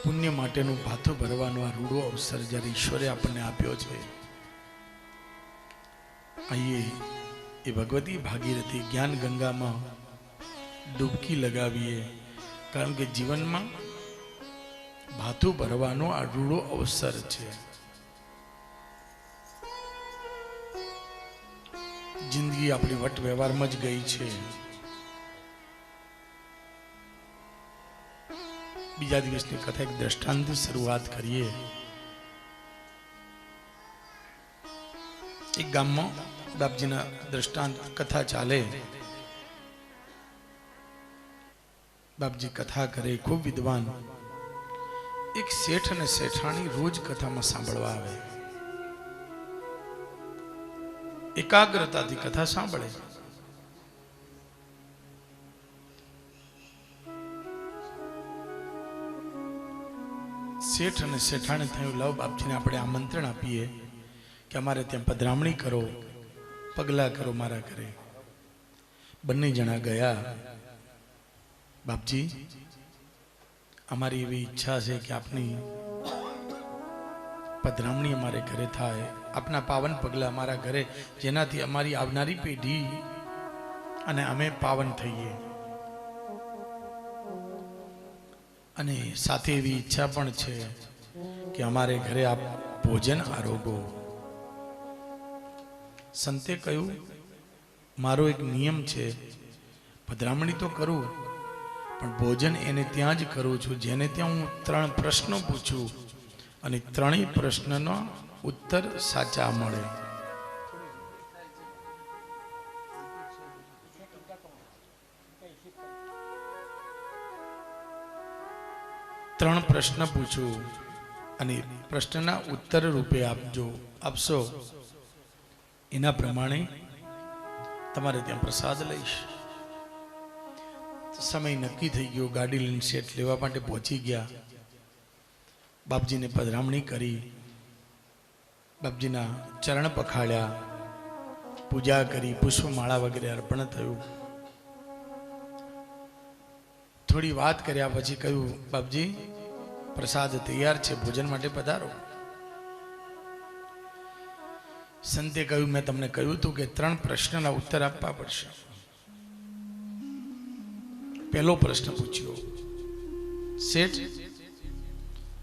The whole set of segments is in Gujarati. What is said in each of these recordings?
પુણ્ય માટેનું ભાથું ભરવાનો આ રૂડો અવસર જ્યારે ઈશ્વરે આપણને આપ્યો છે, આઈએ એ ભગવતી ભાગીરથી જ્ઞાન ગંગામાં ડૂબકી લગાવીએ, કારણ કે જીવનમાં ભાથું ભરવાનો આ રૂડો અવસર છે. જિંદગી આપણી વટ વ્યવહારમાં જ ગઈ છે. બીજા દિવસની કથા એક દ્રષ્ટાંતથી શરૂઆત કરીએ. એક ગામમાં બાપજીના દ્રષ્ટાંત કથા ચાલે. બાપજી કથા કરે, ખૂબ વિદ્વાન. એક શેઠ અને શેઠાણી રોજ કથામાં સાંભળવા આવે, એકાગ્રતાથી કથા સાંભળે. શેઠ અને શેઠાણી થયું, લાવ બાપજીને આપણે આમંત્રણ આપીએ કે અમારે ત્યાં પધરામણી કરો, પગલા કરો મારા ઘરે. બંને જણા ગયા. બાપજી, અમારી એવી ઈચ્છા છે કે આપની પધરામણી અમારે ઘરે થાય, આપના પાવન પગલા અમારા ઘરે, જેનાથી અમારી આવનારી પેઢી અને અમે પાવન થઈએ. અને સાથે એવી ઈચ્છા પણ છે કે અમારે ઘરે આપ ભોજન આરોગો. સંતે કહ્યું, મારો એક નિયમ છે, પધરામણી તો કરું પણ ભોજન એને ત્યાં જ કરું છું જેને ત્યાં હું 3 પ્રશ્નો પૂછું અને 3 પ્રશ્નનો ઉત્તર સાચા મળે. ત્રણ પ્રશ્ન પૂછું અને પ્રશ્નના ઉત્તર રૂપે આપશો, એના પ્રમાણે તમારે ત્યાં પ્રસાદ લઈશ. સમય નક્કી થઈ ગયો. ગાડી લઈને શેઠ લેવા માટે પહોંચી ગયા. બાપજીને પધરામણી કરી, બાપજીના ચરણ પખાળ્યા, પૂજા કરી, પુષ્પમાળા વગેરે અર્પણ થયું. થોડી વાત કર્યા પછી કહ્યું, બાપજી પ્રસાદ તૈયાર છે, ભોજન માટે પધારો. સંતે કહ્યું, મેં તમને કહ્યું હતું કે 3 પ્રશ્નના ઉત્તર આપવા પડશે. પહેલો પ્રશ્ન પૂછ્યો, શેઠ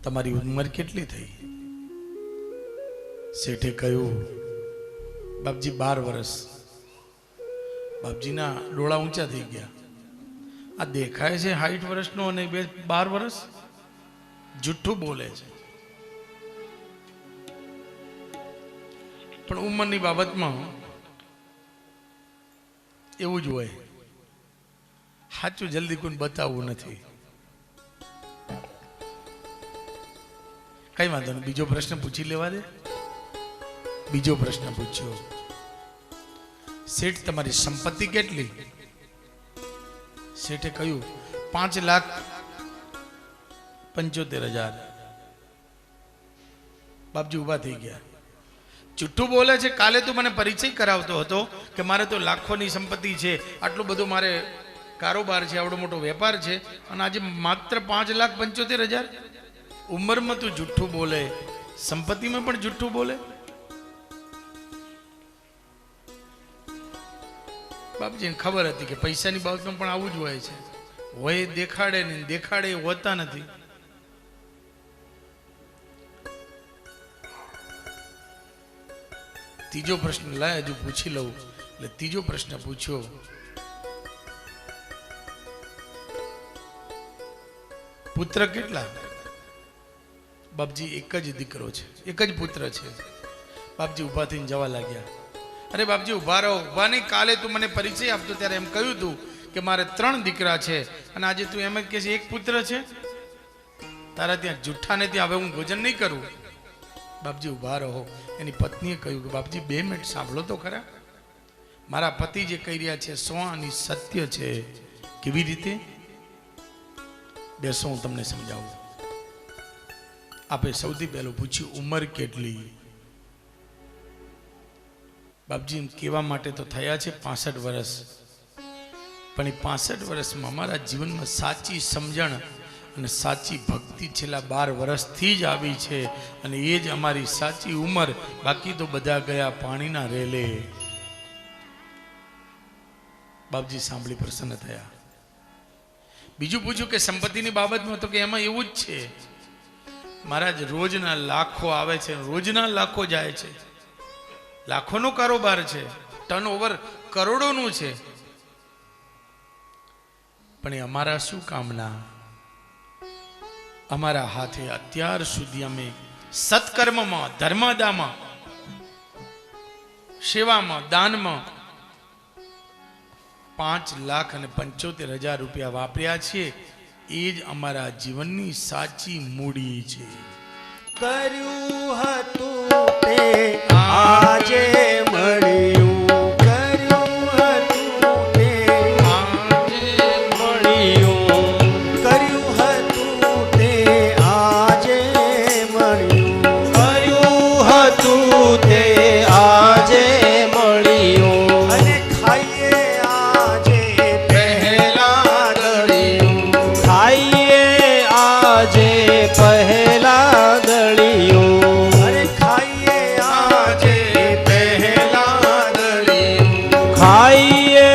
તમારી ઉંમર કેટલી થઈ? શેઠે કહ્યું, બાપજી 12 વર્ષ. બાપજીના ડોળા ઊંચા થઈ ગયા. આ દેખાય છે 60 વર્ષનો અને 12 વર્ષ? જુઠ્ઠું બોલે છે. પણ ઉંમરની બાબતમાં એવું જ હોય, સાચું જલ્દી કોઈ બતાવવું નથી. કઈ વાંધો નહીં, બીજો પ્રશ્ન પૂછી લેવા દે. બીજો પ્રશ્ન પૂછ્યો, શેઠ તમારી સંપત્તિ કેટલી? શેઠે કહ્યું, 5,75,000. બાપજી ઉભા થઈ ગયા. જુઠ્ઠું બોલે છે. કાલે તું મને પરિચય કરાવતો હતો કે મારે તો લાખોની સંપત્તિ છે, આટલું બધું મારે કારોબાર છે, આવડો મોટો વેપાર છે, અને આજે માત્ર 5,75,000. ઉંમરમાં તું જુઠ્ઠું બોલે, સંપત્તિમાં પણ જુઠ્ઠું બોલે. બાપજીને ખબર હતી કે પૈસાની બાબતમાં પણ આવું જ હોય છે. હોય દેખાડે ને દેખાડે હોતા નથી. ત્રીજો પ્રશ્ન લાય, હજુ પૂછી લઉં. એટલે ત્રીજો પ્રશ્ન પૂછ્યો, પુત્ર કેટલા? બાપજી એક જ દીકરો છે, એક જ પુત્ર છે. બાપજી ઉભા થઈને જવા લાગ્યા. અરે બાપજી ઉભા રહો. ઉભા નહીં, કાલે તું મને પરિચય આપતો ત્યારે એમ કહ્યું તું કે મારે 3 દીકરા છે, અને આજે તું એમ જ કહે છે 1 પુત્ર છે. તારા ત્યાં જુઠ્ઠા ને ત્યાં હવે હું ભોજન નહીં કરું. બાપજી ઉભા રહો. એની પત્નીએ કહ્યું કે બાપજી 2 મિનિટ સાંભળો તો ખરા. મારા પતિ જે કહી રહ્યા છે 100% સત્ય છે. કેવી રીતે? બેસો, હું તમને સમજાવું. આપે સૌથી પહેલું પૂછ્યું, ઉંમર કેટલી? બાપજી કહેવા માટે તો થયા છે 65 વર્ષ, પણ એ 65 વર્ષમાં અમારા જીવનમાં સાચી સમજણ અને સાચી ભક્તિ છેલ્લા 12 વર્ષથી જ આવી છે અને એ જ અમારી સાચી ઉંમર. બાકી તો બધા ગયા પાણીના રેલે. બાપજી સાંભળી પ્રસન્ન થયા. બીજું પૂછ્યું કે સંપત્તિની બાબતમાં, તો કે એમાં એવું જ છે મહારાજ, રોજના લાખો આવે છે, રોજના લાખો જાય છે, લાખોનો કારોબાર છે, ટર્ન ઓવર કરોડોનું છે, પણ એ અમારા શું કામના? અમારા હાથે અત્યાર સુધી અમે સત્કર્મમાં, ધર્મદામાં, સેવામાં, દાનમાં 5,75,000 રૂપિયા વાપર્યા છે. એ જ અમારા જીવનની સાચી મૂડી છે. કર્યું હતું તે આજે મળ્યું, કર્યું હતું તે આજે મળ્યું, કર્યું હતું તે આજે મળ્યું, કર્યું હતું તે આજે મળ્યું, અને ખાઈએ આજે પહેલા દળિયું, ખાઈએ આજે પહેલા દળિયું, અરે ખાઈએ આજે પહેલા દળિયું, ખાઈએ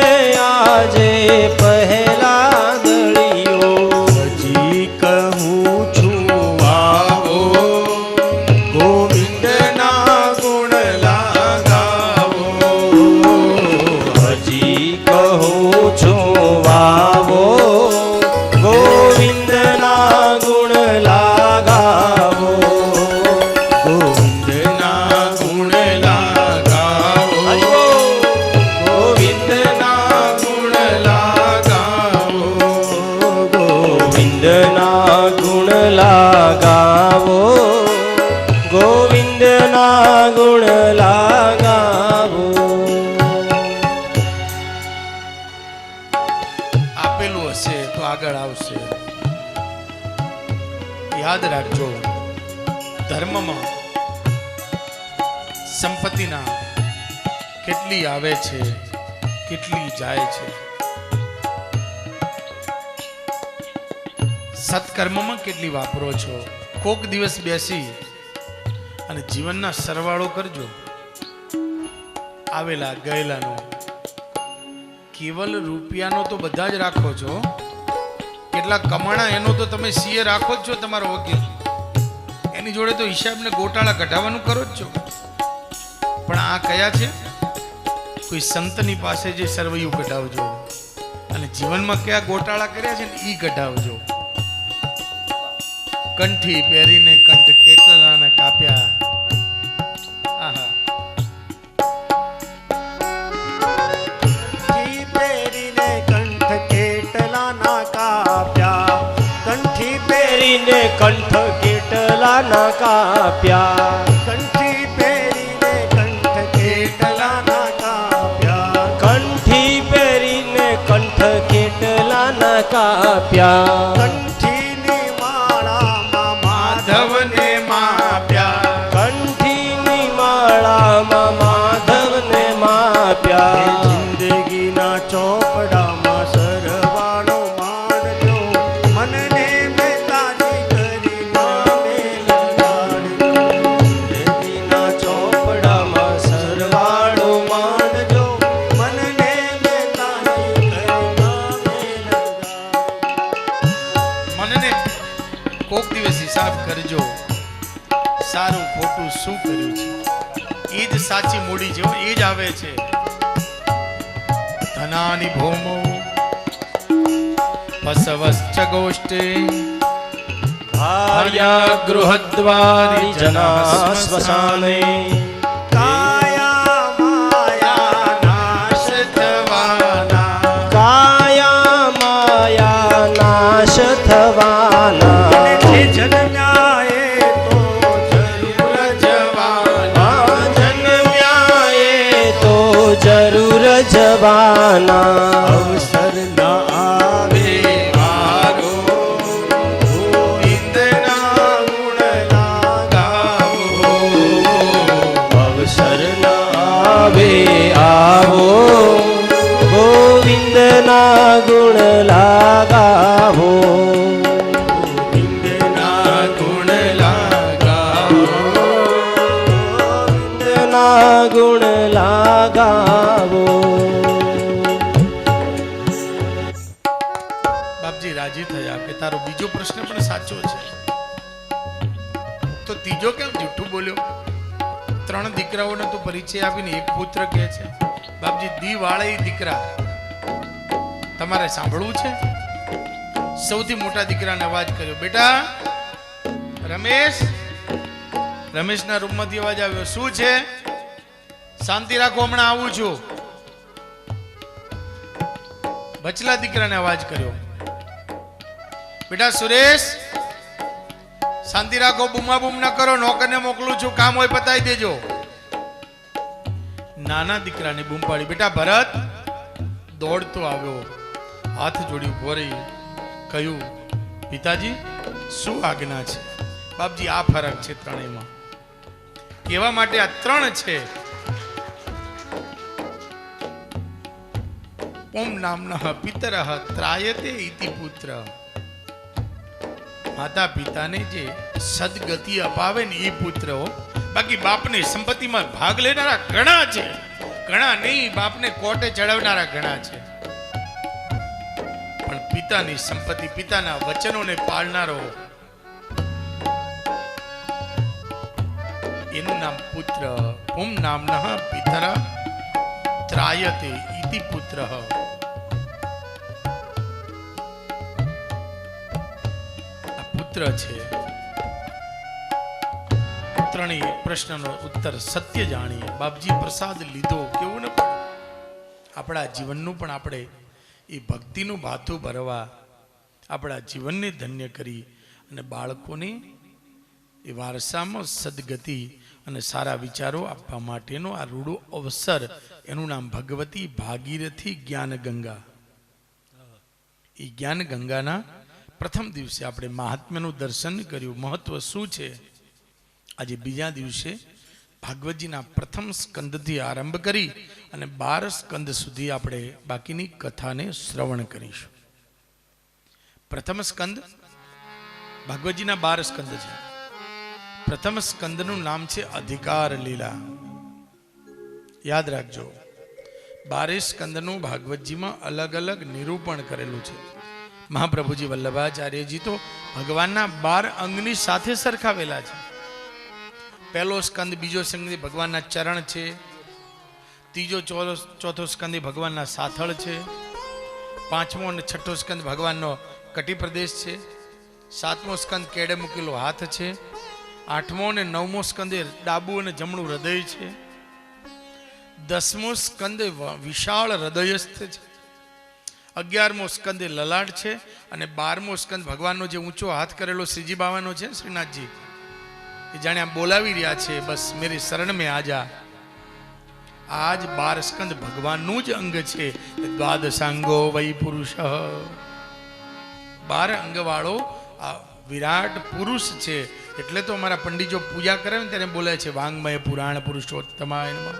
આજે પહેલા દળિયું. હજી કહું છું આવો, ગોવિંદના ગુણ લગાવો, હજી કહું છું આવો, ગોવિંદના ગુણ લગાવો, ગોવિંદના ગુણ લગાવો, ગોવિંદના ગુણ લગાવો, ગોવિંદના ગુણ લગાવો, ગોવિંદના ગુણ લગાવો. આપેલું હશે તો આગળ આવશે. યાદ રાખજો, ધર્મમાં સંપત્તિના કેટલી આવે છે, કેટલી જાય છે. સત્કર્મમાં કેટલી વાપરો છો. કોક દિવસ બેસી અને જીવનના સરવાળો કરજો, આવેલા ગયેલાનો. કેવલ રૂપિયાનો તો બધા જ રાખો છો, કેટલા કમાણા એનો તો તમે સીએ રાખો જ છો, તમારો વકીલ. એની જોડે તો હિસાબને ગોટાળા કઢાવવાનું કરો જ છો. પણ આ કયા છે? કોઈ સંતની પાસે જે સરવૈયું કઢાવજો, અને જીવનમાં કયા ગોટાળા કર્યા છે ને ઈ કઢાવજો. કંઠી પહેરીને કંઠ કેટલાને કાપ્યા. આહા, કંઠી પહેરીને કંઠ કેટલાના કાપ્યા, કંઠી પહેરીને કંઠ કેટલાના કાપ્યા, કંઠી પહેરીને કંઠ કેટલાના કાપ્યા, કંઠી પહેરીને કંઠ કેટલાના કાપ્યા, કંઠીની માળામાં માધવને માપ્યા, કંઠીની માળામાં માધવને માપ્યા. જિંદગીના ચોપડામાં સરવાળો માનજો, મનને મેં તારી કરી નામે લગાડજો. જિંદગીના ચોપડામાં સરવાળો માનજો, મનને મેં તારી કરી નામે લગાડજો. મનને કોક દિવસ હિસાબ કરજો, સારું ખોટું શું કર્યું છે. એ જ સાચી મૂડી છે, એ જ આવે છે. ધનાની ભૌમો પસવશ્ચ ગોષ્ઠે ભાર્યા ગૃહદ્વારી જના સ્વસાને, કાયા માયા નાશ થવાના, કાયા માયા નાશ થવાના, જે જન્મ્યા એ તો જરૂર જવાના, જન્મ્યા એ તો જરૂર જવાના. અવસર ના આવે મારો, ગોવિંદના ગુણ લગાવો, અવસર ના આવે આવો, ગોવિંદના ગુણ લગાવો, ગુણ લાગાવો. બાપજી રાજી થયા કે તારો બીજો પ્રશ્ન પણ સાચો છે, તો ત્રીજો કેમ જૂઠું બોલ્યો? 3 દીકરાઓને તું પરિચય આપીને એક પુત્ર કહે છે. બાપજી દિવાળે દીકરા તમારે સાંભળવું છે? સૌથી મોટા દીકરાને અવાજ કર્યો, બેટા રમેશ. રમેશના રૂમમાંથી અવાજ આવ્યો, શું છે? શાંતિ રાખો, હમણાં આવું છું. બચલા દીકરાને અવાજ કર્યો, બેટા સુરેશ શાંતિ રાખો, બૂમા બૂમ ન કરો, નોકરને મોકલું છું, કામ હોય પતાવી દેજો. નાના દીકરાને બૂમ પાડી, બેટા ભરત. દોડતો આવ્યો, હાથ જોડી ઉભો રહી, કહ્યું, પિતાજી શું આજ્ઞા છે? બાપજી આ ફરક છે ત્રણેયમાં. કહેવા માટે આ 3 છે. ઓમ નામના પિતરઃ ત્રાયતે ઇતિ પુત્ર. માતા પિતાને જે સદગતિ અપાવે ને એ પુત્ર હો. બાકી બાપની સંપત્તિમાં ભાગ લેનારા ઘણા છે, ઘણા નહીં, બાપને કોર્ટે ચડાવનારા ઘણા છે, પણ પિતાની સંપત્તિ, પિતાના વચનોને પાળનારો, એનું નામ પુત્ર. ઓમ નામના પિતર ત્રાયતે ઇતિ પુત્ર. છે. ત્રણેય પ્રશ્નનો ઉત્તર સત્ય જાણીએ. બાપજી પ્રસાદ લીધો, કેવું ન પડે? આપણા જીવનનું પણ આપણે એ ભક્તિનું ભાથું ભરવા, આપણા જીવનને ધન્ય કરી અને બાળકોને એ વારસામાં સદગતિ અને સારા વિચારો આપવા માટેનો આ રૂડો અવસર. એનું નામ ભગવતી ભાગીરથી જ્ઞાન ગંગા. એ જ્ઞાન ગંગાના પ્રથમ દિવસે આપણે મહાત્મ્યનું દર્શન કર્યું. મહત્વ શું છે? આજે બીજા દિવસે ભાગવતજીના પ્રથમ સ્કંદથી આરંભ કરી અને 12 સ્કંદ સુધી આપણે બાકીની કથાને શ્રવણ કરીશું. પ્રથમ સ્કંદ, ભાગવતજીના 12 સ્કંદ છે. પ્રથમ સ્કંદનું નામ છે અધિકાર લીલા. યાદ રાખજો, 12 સ્કંદનું ભાગવતજીમાં અલગ અલગ નિરૂપણ કરેલું છે. મહાપ્રભુજી વલ્લભાચાર્યજી તો ભગવાનના 12 અંગની સાથે સરખાવેલા છે. પહેલો સ્કંદ, બીજો સ્કંદ ભગવાનના ચરણ છે, ત્રીજો ચોથો સ્કંદ ભગવાનના સાથળ છે, 5મો અને 6ઠ્ઠો સ્કંદ ભગવાનનો કટી પ્રદેશ છે, 7મો સ્કંદ કેડે મૂકેલો હાથ છે, 8મો અને 9મો સ્કંદ ડાબુ અને જમણું હૃદય છે, 10મો સ્કંદ વિશાળ હૃદયસ્થ છે, 11મો સ્કંદ લલાટ છે અને 12મો સ્કંદ ભગવાનનો જે ઊંચો હાથ કરેલો શ્રીજી બાવાનો છે શ્રીનાથજી, એ જાણે આમ બોલાવી રહ્યા છે, બસ મેરી શરણ મેં આજા. આજ 12 સ્કંદ ભગવાનનું જ અંગ છે. દ્વાદશાંગો વૈ પુરુષ, 12 અંગ વાળો આ વિરાટ પુરુષ છે. એટલે તો અમારા પંડિતો પૂજા કરે ને ત્યારે બોલે છે વાંગમય પુરાણ પુરુષોત્તમાય નમઃ.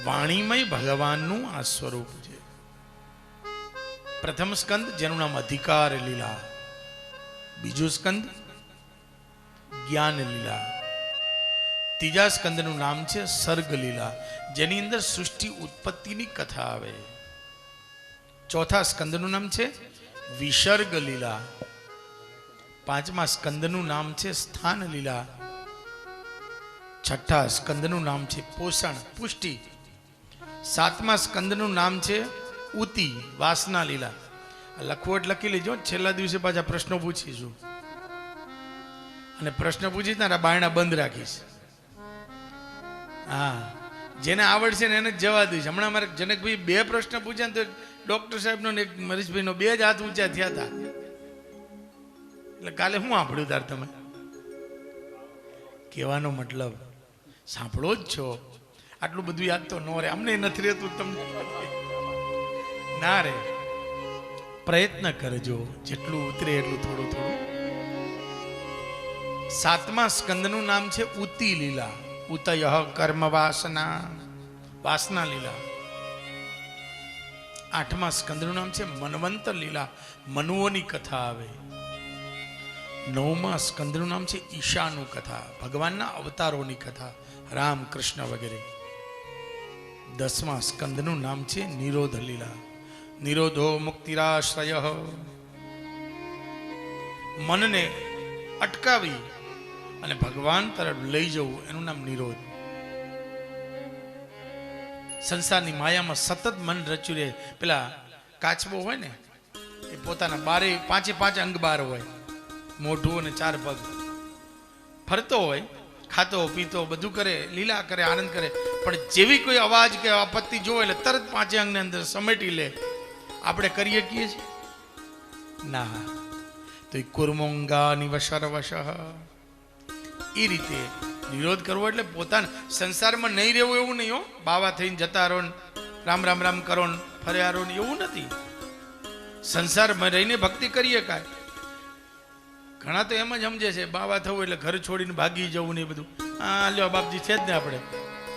વાણીમય ભગવાનનું આ સ્વરૂપ છે. પ્રથમ સ્કંદ જેનું નામ અધિકાર લીલા, બીજું સ્કંદ જ્ઞાન લીલા, ત્રીજા સ્કંદનું નામ છે સર્ગ લીલા, જેની અંદર સૃષ્ટિ ઉત્પત્તિની કથા આવે. ચોથા સ્કંદનું નામ છે વિસર્ગ લીલા, 5મા સ્કંદનું નામ છે સ્થાન લીલા, 6ઠ્ઠા સ્કંદનું નામ છે પોષણ પુષ્ટિ, 7મા સ્કંદનું નામ છે ઉતિ વાસના લીલા. લખવટ લખી લેજો, છેલ્લા દિવસે પાછા પ્રશ્નો પૂછીશું અને પ્રશ્ન પૂછીશ ને બાયણા બંધ રાખીશ. હા, જેને આવડશે ને એને જ જવા દઈશ. હમણાં મારે જનકભાઈ 2 પ્રશ્ન પૂછ્યા ને તો ડોક્ટર સાહેબનો ને મરીશભાઈનો 2 જ હાથ ઊંચા થયા હતા. એટલે કાલે હું સાંભળ્યું તાર તમે કહેવાનો મતલબ સાંભળો જ છો. આટલું બધું યાદ તો ન રહે, અમને નથી રહેતું, તમને ના રે. પ્રયત્ન કરજો, જેટલું ઉતરે એટલું થોડું થોડું. 7મા સ્કંદનું નામ છે ઉતિ લીલા, ઉતય કર્મ વાસના, વાસના લીલા. 8મા સ્કંદનું નામ છે મનવંત લીલા, મનુઓની કથા આવે. 9મા સ્કંદનું નામ છે ઈશાનું કથા, ભગવાનના અવતારોની કથા. રામ કૃષ્ણ વગેરે. 10મા સ્કંદનું નામ છે નિરોધ લીલા. નિરોધો મુક્તિરાશ્રય. મનને અટકાવી અને ભગવાન તરફ લઈ જવું એનું નામ નિરોધ. સંસારની માયામાં સતત મન રચ્યું રહે. પેલા કાચબો હોય ને એ પોતાના બારે પાંચે અંગ બાર હોય, મોઢું અને 4 પગ, ફરતો હોય, ખાતો પીતો બધું કરે, લીલા કરે, આનંદ કરે, પણ જેવી કોઈ અવાજ કે આપત્તિ જોવે એટલે તરત 5 અંગને અંદર સમેટી લે. આપણે કરીએ કીએ છીએ ના. તો એ કુર્મોંગા નિવશર વશ એ રીતે નિરોધ કરવો એટલે પોતાના સંસારમાં નહીં રહેવું એવું નહીં હો. બાવા થઈને જતા રહો, રામ રામ રામ કરો ને ફર્યા રહો ને એવું નથી. સંસારમાં રહીને ભક્તિ કરીએ કાંઈ. ઘણા તો એમ જ સમજે છે બાવા થવું એટલે ઘર છોડીને ભાગી જવું ને એ બધું. હા લ્યો બાપજી છે જ ને, આપણે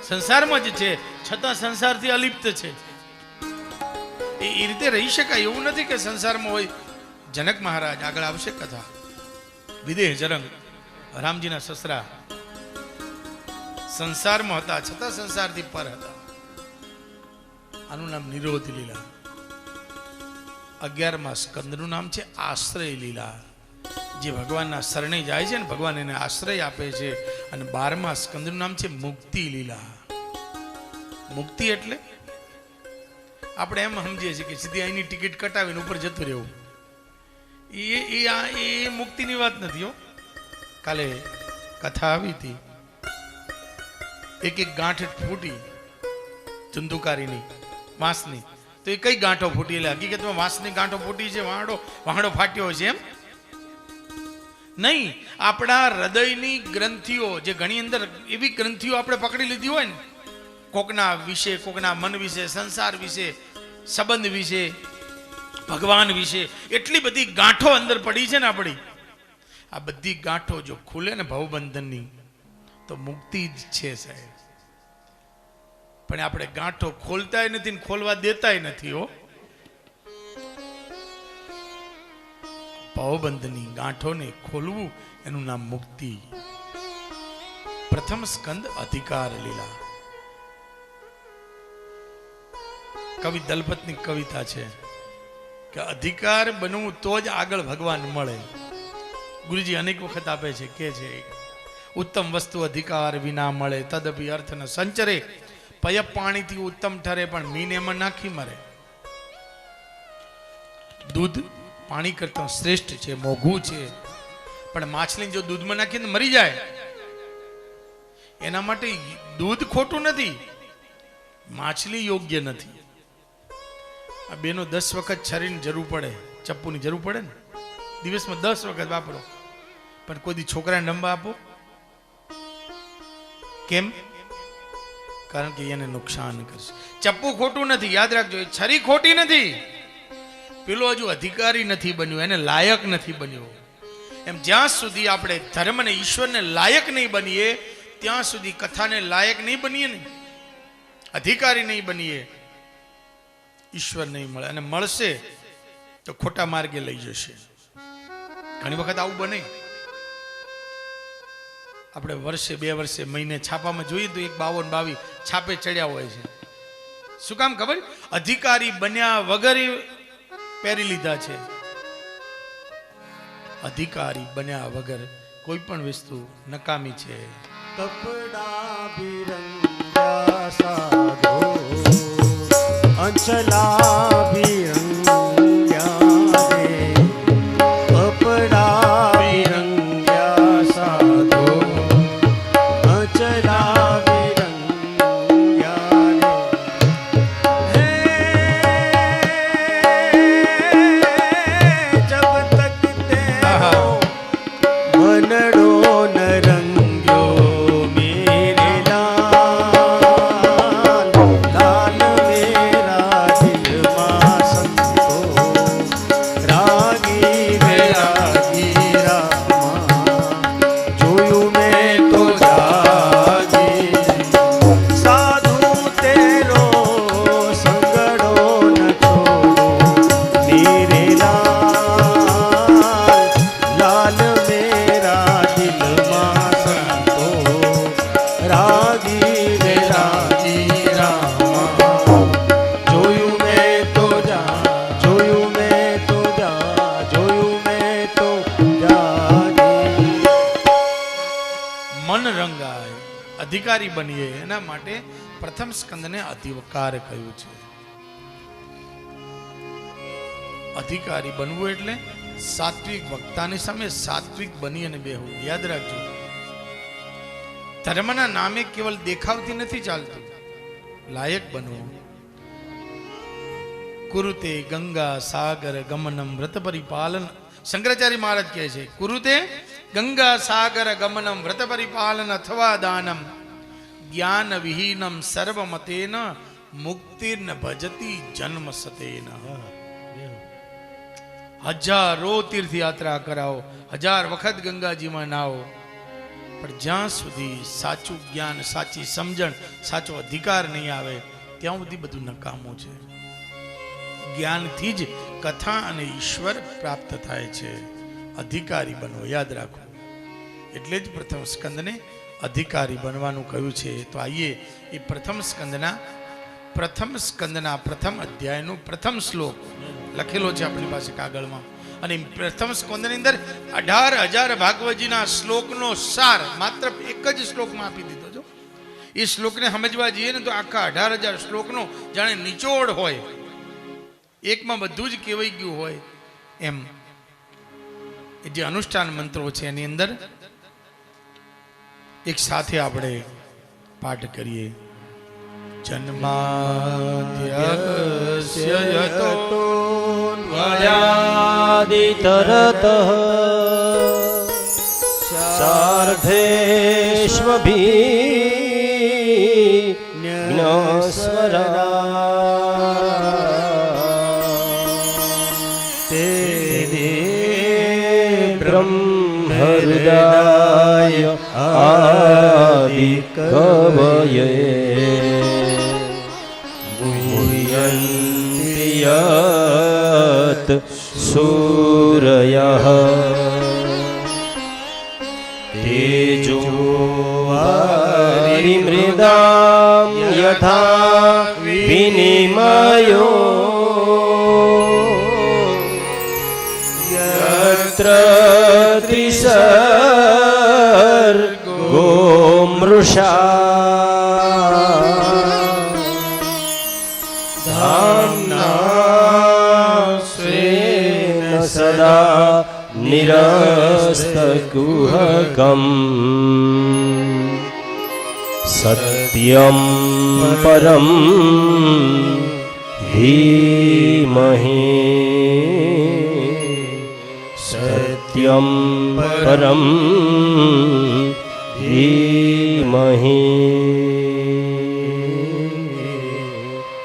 સંસારમાં જ છે છતાં સંસારથી અલિપ્ત છે. એ રીતે રહી શકાય એવું નથી કે સંસારમાં હોય. જનક મહારાજ આગળ આવશે કથા. વિદેહ જરંગ રામજીના સસરા સંસારમાં હતા છતાં સંસારથી પર હતા. આનું નામ નિરોધ લીલા. 11મા સ્કંદનું નામ છે આશ્રય લીલા. જે ભગવાનના શરણે જાય છે ને ભગવાન એને આશ્રય આપે છે. અને 12મા સ્કંદનું નામ છે મુક્તિ લીલા. મુક્તિ એટલે આપણે એમ સમજીએ છીએ કે સીધી અહીંની ટિકિટ કટાવીને ઉપર જતું રહેવું. એ મુક્તિની વાત નથી હો. કાલે કથા આવી હતી, એક ગાંઠ ફૂટી ચુંદુકારીની વાંસની. તો એ કઈ ગાંઠો ફૂટી? એટલે હકીકતમાં વાંસની ગાંઠો ફૂટી છે, વાહડો ફાટ્યો છે એમ નહીં. આપણા હૃદયની ગ્રંથિઓ જે ઘણી અંદર એવી ગ્રંથિઓ આપણે પકડી લીધી હોય ને, કોકના વિશે, કોકના મન વિશે, સંસાર વિશે, સંબંધ વિશે, ભગવાન વિશે, એટલી બધી ગાંઠો અંદર પડી છે ને આપણી. આ બધી ગાંઠો જો ખુલે ને ભવબંધનની તો મુક્તિ જ છે સાહેબ. પણ આપણે ગાંઠો ખોલતાય નથી ને ખોલવા દેતાય નથી હો. ભવબંધની ગાંઠોને ખોલવું એનું નામ મુક્તિ. પ્રથમ સ્કંદ અધિકાર લીલા. કવિ દલપતની કવિતા છે કે અધિકાર બનવું તો જ આગળ ભગવાન મળે. ગુરુજી અનેક વખત આપે છે, કે છે ઉત્તમ વસ્તુ અધિકાર વિના મળે, તદપી અર્થ ન સંચરે. પયપ પાણીથી ઉત્તમ ઠરે પણ મીન એમાં નાખી મરે. દૂધ પાણી કરતા શ્રેષ્ઠ છે, મોઘું છે, પણ માછલી જો દૂધમાં નાખીને મરી જાય એના માટે દૂધ ખોટું નથી, માછલી યોગ્ય નથી. આ બેનો 10 વખત શરીરની જરૂર પડે, ચપ્પુની જરૂર પડે ને, દિવસમાં 10 વખત વાપરો. પણ કોઈ દી છોકરાને રમવા આપો કેમ? કારણ કે એને નુકસાન કરશે. ચપ્પુ ખોટું નથી, યાદ રાખજો. એ છરી ખોટી નથી. પેલો હજુ અધિકારી નથી બન્યો, એને લાયક નથી બન્યો. એમ જ્યાં સુધી આપણે ધર્મ અને ઈશ્વરને લાયક નહીં બનીએ ત્યાં સુધી કથાને લાયક નહીં બનીએ ને, અધિકારી નહીં બનીએ, ઈશ્વર નહીં મળે. અને મળશે તો ખોટા માર્ગે લઈ જશે. ઘણી વખત આવું બને. આપણે વર્ષે 2 વર્ષે મહિને છાપામાં જોઈએ તો 52 છાપે ચડ્યા હોય છે. શું કામ ખબર? અધિકારી બન્યા વગર પહેરી લીધા છે. અધિકારી બન્યા વગર કોઈ પણ વસ્તુ નકામી છે. કપડા ભિરંગ્યા સાધો અંચલા ભિરંગ્યા રે. કપડા ભિરંગ્યા સાધો અંચલા ભિરંગ્યા રે. જબ તક તેરો મનડો ન રંગ્યો મેરે લાલ, લાલ મેરા દિલમાં સંતો રાગી વેરાગી રામા. જોયું મેં તો જાગી સાધુ તેરો સંગડો ન છોડો મેરે લાલ, લાલ મેરા અધિકારી બનીએ એના માટે પ્રથમ સ્કંદને અધિકાર કહ્યું છે. અધિકારી બનવું એટલે સાત્વિક વક્તાની સામે સાત્વિક બની અને બેહવું. યાદ રાખજો, ધર્મના નામે કેવલ દેખાવથી નથી ચાલતું, લાયક બનવું. કુરુતે ગંગા સાગર ગમનમ વ્રત પરિપાલન, શંકરાચાર્ય મહારાજ કહે છે, કુરુતે ગંગા સાગર ગમનમ વ્રત પરિપાલન અથવા દાનમ જ્ઞાન વિહીનમ સર્વમતેન મુક્તિર્ન ભજતી જન્મ સતેન. હજારો તીર્થયાત્રા કરાવો, 1000 વખત ગંગાજીમાં નાવો, પણ જ્યાં સુધી સાચું જ્ઞાન, સાચી સમજણ, સાચો અધિકાર નહીં આવે ત્યાં સુધી બધું નકામું છે. જ્ઞાનથી જ કથા અને ઈશ્વર પ્રાપ્ત થાય છે. અધિકારી બનવો, યાદ રાખો. એટલે જ પ્રથમ સ્કંદને અધિકારી બનવાનું કહ્યું છે. તો આઈએ એ પ્રથમ સ્કંદના પ્રથમ અધ્યાયનો પ્રથમ શ્લોક લખેલો છે આપણી પાસે કાગળમાં. અને પ્રથમ સ્કંદની અંદર 18,000 ભાગવતજીના શ્લોકનો સાર માત્ર એક જ શ્લોકમાં આપી દીધો છો. એ શ્લોકને સમજવા જઈએ ને તો આખા 18,000 શ્લોકનો જાણે નિચોડ હોય, એકમાં બધું જ કહેવાઈ ગયું હોય એમ. એ જે અનુષ્ઠાન મંત્રો છે એની અંદર એક સાથે આપણે પાઠ કરીએ. જન્માદ્યસ્ય યતોન્વયાદિતરતઃ સાર્ધેષ્વભીન્યસ્વરા તે બ્રહ્મહૃદાય આદિ કવયે યત સૂરયઃ તેજો વારિમૃદાં યથા વિનિમયો યત્ર ત્રિસર્ગો મૃષા સદા નિરસ્તકુહકમ સત્યમ પરમ ધીમહિ સત્યમ પરમ ધીમહિ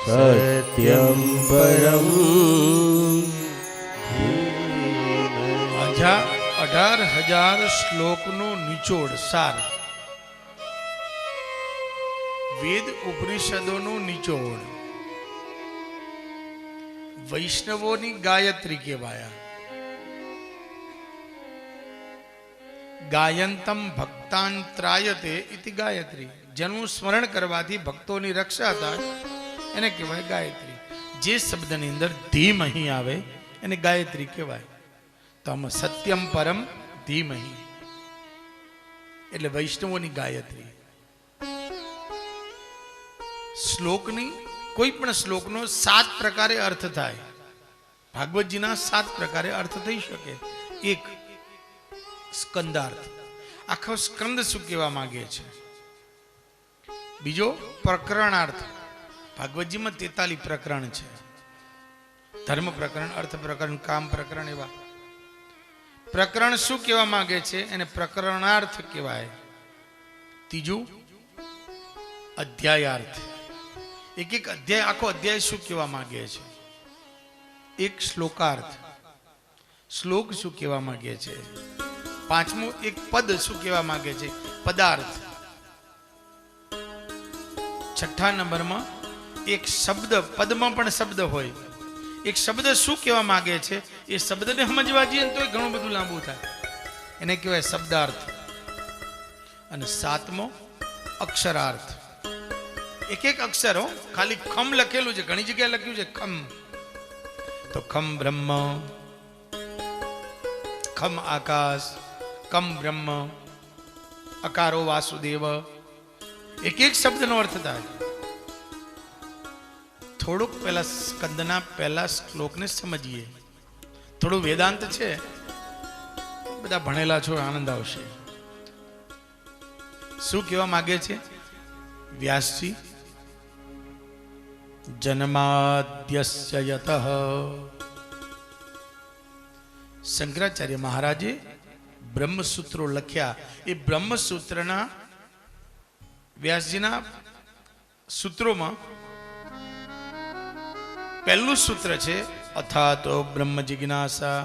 સત્યમ પરમ 18,000 શ્લોકનો નિચોડ સાર, વેદ ઉપનિષદોનો નિચોડ, વૈષ્ણવોની ગાયત્રી કહેવાયા. ગાયંતમ ભક્તાંત્રાયતે ઇતિ ગાયત્રી, જેનું સ્મરણ કરવાથી ભક્તોની રક્ષા થાય એને કહેવાય ગાયત્રી. જે શબ્દની અંદર ધીમ અહીં આવે એને ગાયત્રી કહેવાય. તો આમાં સત્યમ પરમ ધીમહિ એટલે વૈષ્ણવોની ગાયત્રી. શ્લોકની કોઈ પણ શ્લોકનો 7 પ્રકારે અર્થ થાય. ભાગવતજીના 7 પ્રકારે અર્થ થઈ શકે. એક, સ્કંદાર્થ, આખો સ્કંદ શું કહેવા માંગે છે. બીજો, પ્રકરણાર્થ, ભાગવતજીમાં 43 પ્રકરણ છે. ધર્મ પ્રકરણ, અર્થ પ્રકરણ, કામ પ્રકરણ, એવા પ્રકરણ શું કહેવા માંગે છે એને પ્રકરણાર્થ કહેવાય. ત્રીજું, અધ્યાયાર્થ, એક અધ્યાય, આખો અધ્યાય શું કહેવા માંગે છે. એક શ્લોકાર્થ, શ્લોક શું કહેવા માંગે છે. પાંચમું, એક પદ શું કહેવા માંગે છે, પદાર્થ. છઠ્ઠા નંબરમાં એક શબ્દ, પદમાં પણ શબ્દ હોય, એક શબ્દ શું કહેવા માંગે છે એ શબ્દને સમજવા જઈએ તો ઘણું બધું લાંબુ થાય, એને કહેવાય શબ્દાર્થ. અને 7મો, અક્ષરાર્થ. એક અક્ષરો, ખાલી ખમ લખેલું છે, ઘણી જગ્યાએ લખ્યું છે ખમ, તો ખમ બ્રહ્મ, ખમ આકાશ, કમ બ્રહ્મ, અકારો વાસુદેવ, એક એક શબ્દનો અર્થ થાય. થોડુંક પહેલા સ્કંદના પહેલા શ્લોકને સમજીએ. થોડું વેદાંત છે, બધા ભણેલા છો, આનંદ આવશે. શું કહેવા માંગે છે વ્યાસજી? જન્માદ્યસ્ય યતઃ. શંકરાચાર્ય મહારાજે બ્રહ્મસૂત્રો લખ્યા. એ બ્રહ્મસૂત્રના વ્યાસજીના સૂત્રોમાં પહેલું સૂત્ર છે અથાતો બ્રહ્મ જિજ્ઞાસા.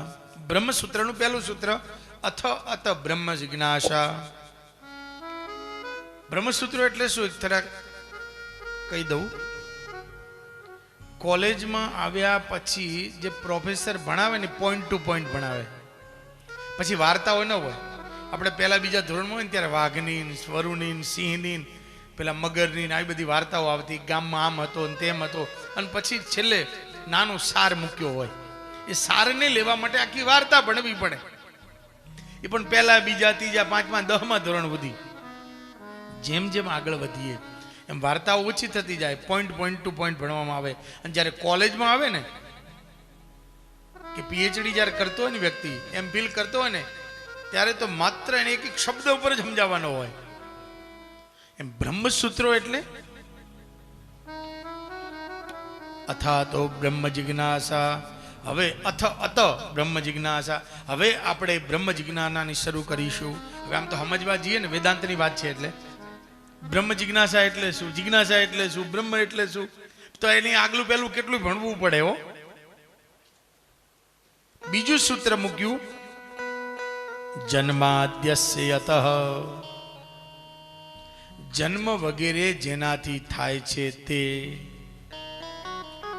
બ્રહ્મસૂત્રનું પહેલું સૂત્ર અથ અત બ્રહ્મ જિજ્ઞાસા. બ્રહ્મસૂત્રો એટલે શું? એક તરફ કહી દઉં. કોલેજમાં આવ્યા પછી જે પ્રોફેસર ભણાવે ને પોઈન્ટ ટુ પોઈન્ટ ભણાવે. પછી વાર્તાઓ ન હોય. આપણે પહેલા બીજા ધોરણમાં હોય ને ત્યારે વાઘની, સ્વરુની, સિંહની, પેલા મગરની આવી બધી વાર્તાઓ આવતી. ગામમાં આમ હતો ને તેમ હતો, અને પછી છેલ્લે નાનો સાર મૂક્યો હોય. એ સારને લેવા માટે આખી વાર્તા ભણવી પડે. એ પણ પહેલા, બીજા, ત્રીજા, પાંચમા, 10મા ધોરણ સુધી. જેમ જેમ આગળ વધીએ એમ વાર્તાઓ ઓછી થતી જાય. પોઈન્ટ ટુ પોઈન્ટ ભણવામાં આવે. અને જ્યારે કોલેજમાં આવે ને, કે પીએચડી જ્યારે કરતો હોય ને વ્યક્તિ, એમફિલ કરતો હોય ને, ત્યારે તો માત્ર એને એક એક શબ્દ ઉપર જ સમજાવવાનો હોય. એમ બ્રહ્મસૂત્રો એટલે અથા તો બ્રહ્મ જિજ્ઞાસા. હવે અથ અત બ્રહ્મ જિજ્ઞાસા. હવે આપણે બ્રહ્મ જિજ્ઞાસાની શરૂ કરીશું. હવે આમ તો સમજવા જઈએ ને, વેદાંતની વાત છે એટલે બ્રહ્મ જિજ્ઞાસા એટલે શું, જિજ્ઞાસા એટલે શું, બ્રહ્મ એટલે શું, તો એની આગલું પહેલું કેટલું ભણવું પડે હો. બીજું સૂત્ર મૂક્યું જન્માદ્યસ્ય યતઃ. જન્મ વગેરે જેનાથી થાય છે તે,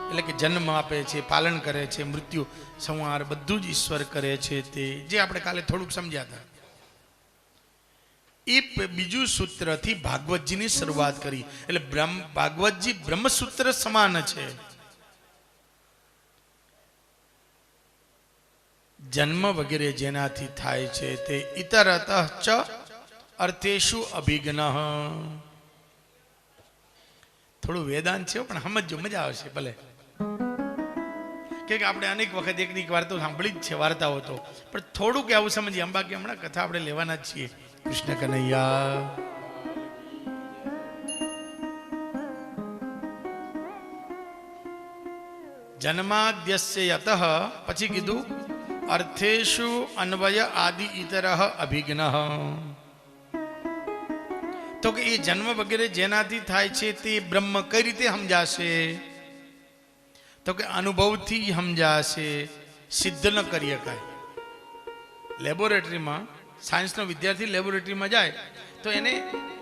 એટલે કે જન્મ આપે છે, પાલન કરે છે, મૃત્યુ સંહાર બધું જ ઈશ્વર કરે છે તે, જે આપણે કાલે થોડુંક સમજ્યા હતા. એ બીજું સૂત્રથી ભાગવતજીની શરૂઆત કરી. એટલે ભાગવતજી બ્રહ્મસૂત્ર સમાન છે. જન્મ વગેરે જેનાથી થાય છે તે ઇતરતઃ ચ અર્થેષુ અભિજ્ઞ. થોડું વેદાંત છે પણ સમજો, મજા આવશે. ભલે કે આપણે અનેક વખત એકની વાર્તાઓ સાંભળી જ છે, વાર્તાઓ તો, પણ થોડુંક આવું સમજીએ. બાકી હમણાં કથા આપણે લેવાના જ છીએ. કૃષ્ણ કનૈયા. જન્માદ્યસ્ય યતઃ. પછી કીધું અર્થેષુ અન્વય આદિ ઇતરઃ અભિજ્ઞ. તો કે એ જન્મ વગેરે જેનાથી થાય છે તે બ્રહ્મ કઈ રીતે સમજાશે? તો કે અનુભવથી સમજાશે, સિદ્ધ ન કરી શકાય. લેબોરેટરીમાં સાયન્સનો વિદ્યાર્થી લેબોરેટરીમાં જાય તો એને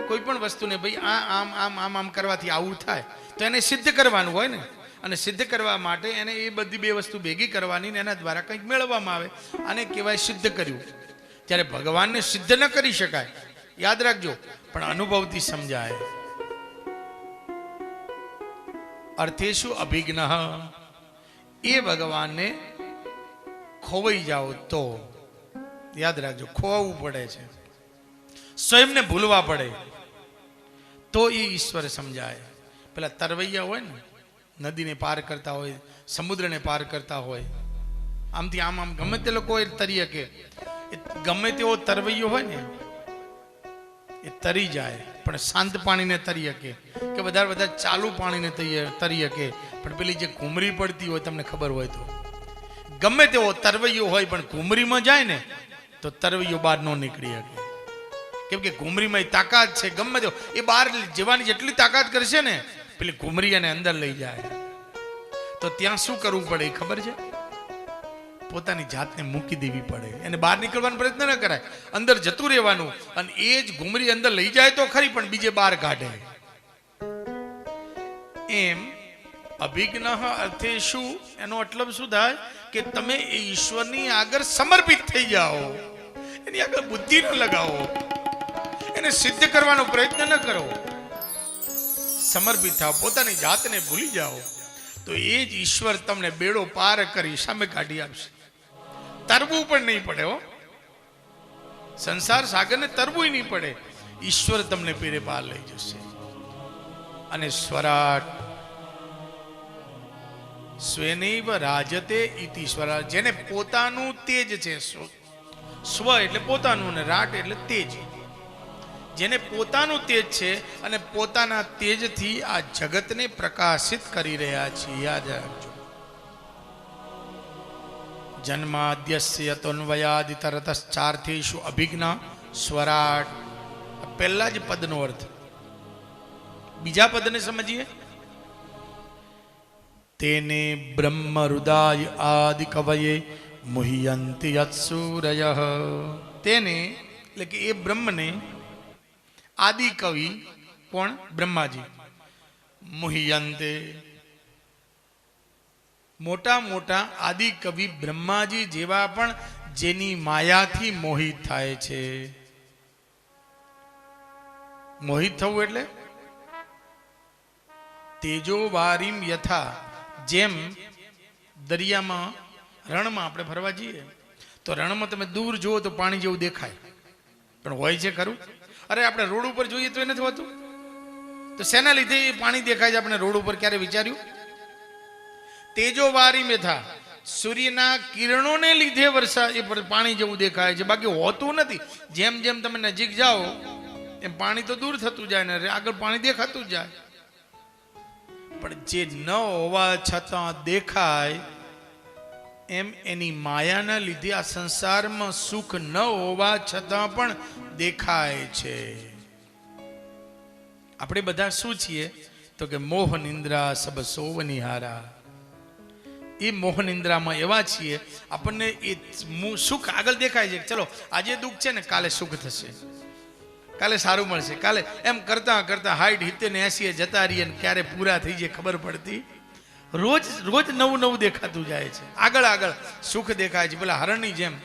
કોઈ પણ વસ્તુને ભાઈ આ આમ આમ આમ આમ કરવાથી આવું થાય, તો એને સિદ્ધ કરવાનું હોય ને. અને સિદ્ધ કરવા માટે એને એ બધી બે વસ્તુ ભેગી કરવાની ને એના દ્વારા કંઈક મેળવવામાં આવે. આને કહેવાય સિદ્ધ કર્યું. ત્યારે ભગવાનને સિદ્ધ ન કરી શકાય, યાદ રાખજો, પણ અનુભવથી સમજાય. અર્થેષુ અભિજ્ઞ. એ ભગવાનને ખોવાઈ જાઓ તો, યાદ રાખજો, ખોવાવું પડે છે, સ્વયંને ભૂલવા પડે તો એ ઈશ્વર સમજાય. પેલા તરવૈયા હોય ને, નદીને પાર કરતા હોય, સમુદ્રને પાર કરતા હોય, આમથી આમ આમ ગમે તે લોકો તરી શકે. ગમે તેવો તરવૈયો હોય ને એ તરી જાય, પણ શાંત પાણીને તરી શકે, કે વધારે ચાલુ પાણીને તરી શકે. પણ પેલી જે ઘૂમરી પડતી હોય, તમને ખબર હોય તો, ગમે તેવો તરવૈયો હોય પણ ઘૂમરીમાં જાય ને તો તરવૈયો બહાર ન નીકળી શકે. કેમ કે ઘૂમરીમાં એ તાકાત છે. ગમે તેવો એ બહાર જવાની જેટલી તાકાત કરશે ને, પેલી ઘૂમરી એને અંદર લઈ જાય. તો ત્યાં શું કરવું પડે ખબર છે? પોતાની જાતને મૂકી દેવી પડે. એને બહાર નીકળવાનો પ્રયત્ન ન કરાય, અંદર જતું રહેવાનું. અને એ જ ઘૂમરી અંદર લઈ જાય તો ખરી, પણ બીજે બહાર કાઢે. એમ અભિજ્ઞ અર્થે શું? એનો મતલબ શું થાય? કે તમે એ ઈશ્વરની આગળ સમર્પિત થઈ જાઓ, એની આગળ બુદ્ધિ ન લગાવો, એને સિદ્ધ કરવાનો પ્રયત્ન ન કરો. સમર્પિત થાવ, પોતાની જાતને ભૂલી જાઓ, તો એ જ ઈશ્વર તમને બેડો પાર કરી સામે કાઢી આપશે. તરવું પણ નહીં પડે હો. સંસાર સાગરને તરવું નહીં પડે. ઈશ્વર તમને પેરે પાર લઈ જશે. અને સ્વરાટ. સ્વેનૈવ રાજતે ઇતિ સ્વરાટ. જેને પોતાનું તેજ છે, સ્વ એટલે પોતાનું અને રાટ એટલે તેજ. જેને પોતાનું તેજ છે અને પોતાના તેજથી આ જગતને પ્રકાશિત કરી રહ્યા છે. યાદ રાખજો. જન્માદ્યસ્ય તન્વયાદિતરતશ્ચાર્થેષુ અભિજ્ઞ સ્વરાટ. પહેલા જ પદનો અર્થ. બીજા પદને સમજીએ. તેને બ્રહ્મ હૃદય આદિ કવયે મુહ્યંતિ યત્સૂરયઃ. તેને એટલે કે એ બ્રહ્મને આદિ કવિ કોણ? બ્રહ્માજી. મુહ્યંતે મોટા મોટા આદિ કવિ બ્રહ્માજી જેવા પણ જેની માયાથી મોહિત થાય છે. મોહિત થવું એટલે તેજો વારીમ યથા. જેમ દરિયામાં રણમાં આપણે ફરવા જઈએ તો રણમાં તમે દૂર જુઓ તો પાણી જેવું દેખાય, પણ હોય છે ખરું? અરે આપણે રોડ ઉપર જોઈએ તો એ નથી હોતું. તો શેના લીધે એ પાણી દેખાય છે આપણે રોડ ઉપર? ક્યારે વિચાર્યું? તેજો વારીમ યથા. સૂર્યના કિરણોને લીધે વરસાદ એ પાણી જેવું દેખાય છે, બાકી હોતું નથી. જેમ જેમ તમે નજીક જાઓ એમ પાણી તો દૂર થતું જાય ને આગળ પાણી દેખાતું જ જાય. પણ જે ન હોવા છતાં દેખાય એમ એની માયાના લીધે આ સંસારમાં સુખ ન હોવા છતાં પણ દેખાય છે. આપણે બધા શું છીએ? તો કે મોહ નિંદ્રા સબ સોવ નિહારા. એ મોહ નિંદ્રામાં એવા છીએ આપણને એ સુખ આગળ દેખાય છે. ચલો આજે દુઃખ છે ને કાલે સુખ થશે, કાલે સારું મળશે, કાલે એમ કરતા કરતા 60, 70 ને 80 જતા રહીએ ને ક્યારે પૂરા થઈ જાય ખબર પડતી. રોજ રોજ નવું નવું દેખાતું જાય છે. આગળ આગળ સુખ દેખાય છે. પેલા હરણની જેમ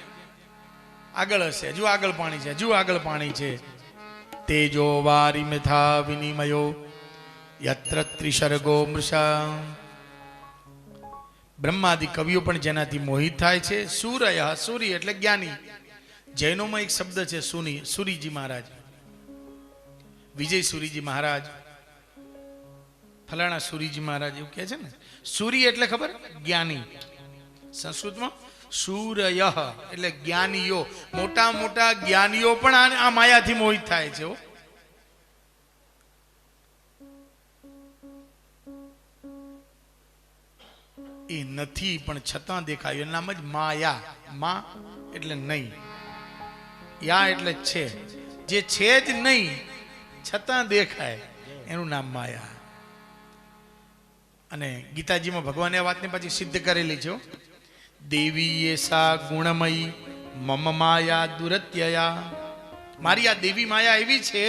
આગળ હશે, હજુ આગળ પાણી છે, હજુ આગળ પાણી છે. તેજો વારી મેથા વિનિમયો યત્ર ત્રિસર્ગો મૃષા. બ્રહ્માદિ કવિઓ પણ જેનાથી મોહિત થાય છે. સૂર્ય, સૂર્ય એટલે જ્ઞાની. જૈનોમાં એક શબ્દ છે સુની, સુરીજી મહારાજ, વિજય સુરીજી મહારાજ, ફલાણા સુરીજી મહારાજ એવું કહે છે ને. સૂર્ય એટલે ખબર? જ્ઞાની. સંસ્કૃતમાં સૂર્ય એટલે જ્ઞાનીઓ. મોટા મોટા જ્ઞાનીઓ પણ આ માયાથી મોહિત થાય છે. એ નથી પણ છતાં દેખાય. એનું નામ જ માયા. મા એટલે નહીં, યા એટલે છે. જે છે જ નહીં છતાં દેખાય એનું નામ માયા. અને ગીતાજીમાં ભગવાને આ વાતને પછી સિદ્ધ કરેલી છે. દેવી એસા ગુણમયી મમ માયા દુરત્યયા. મારી આ દેવી માયા એવી છે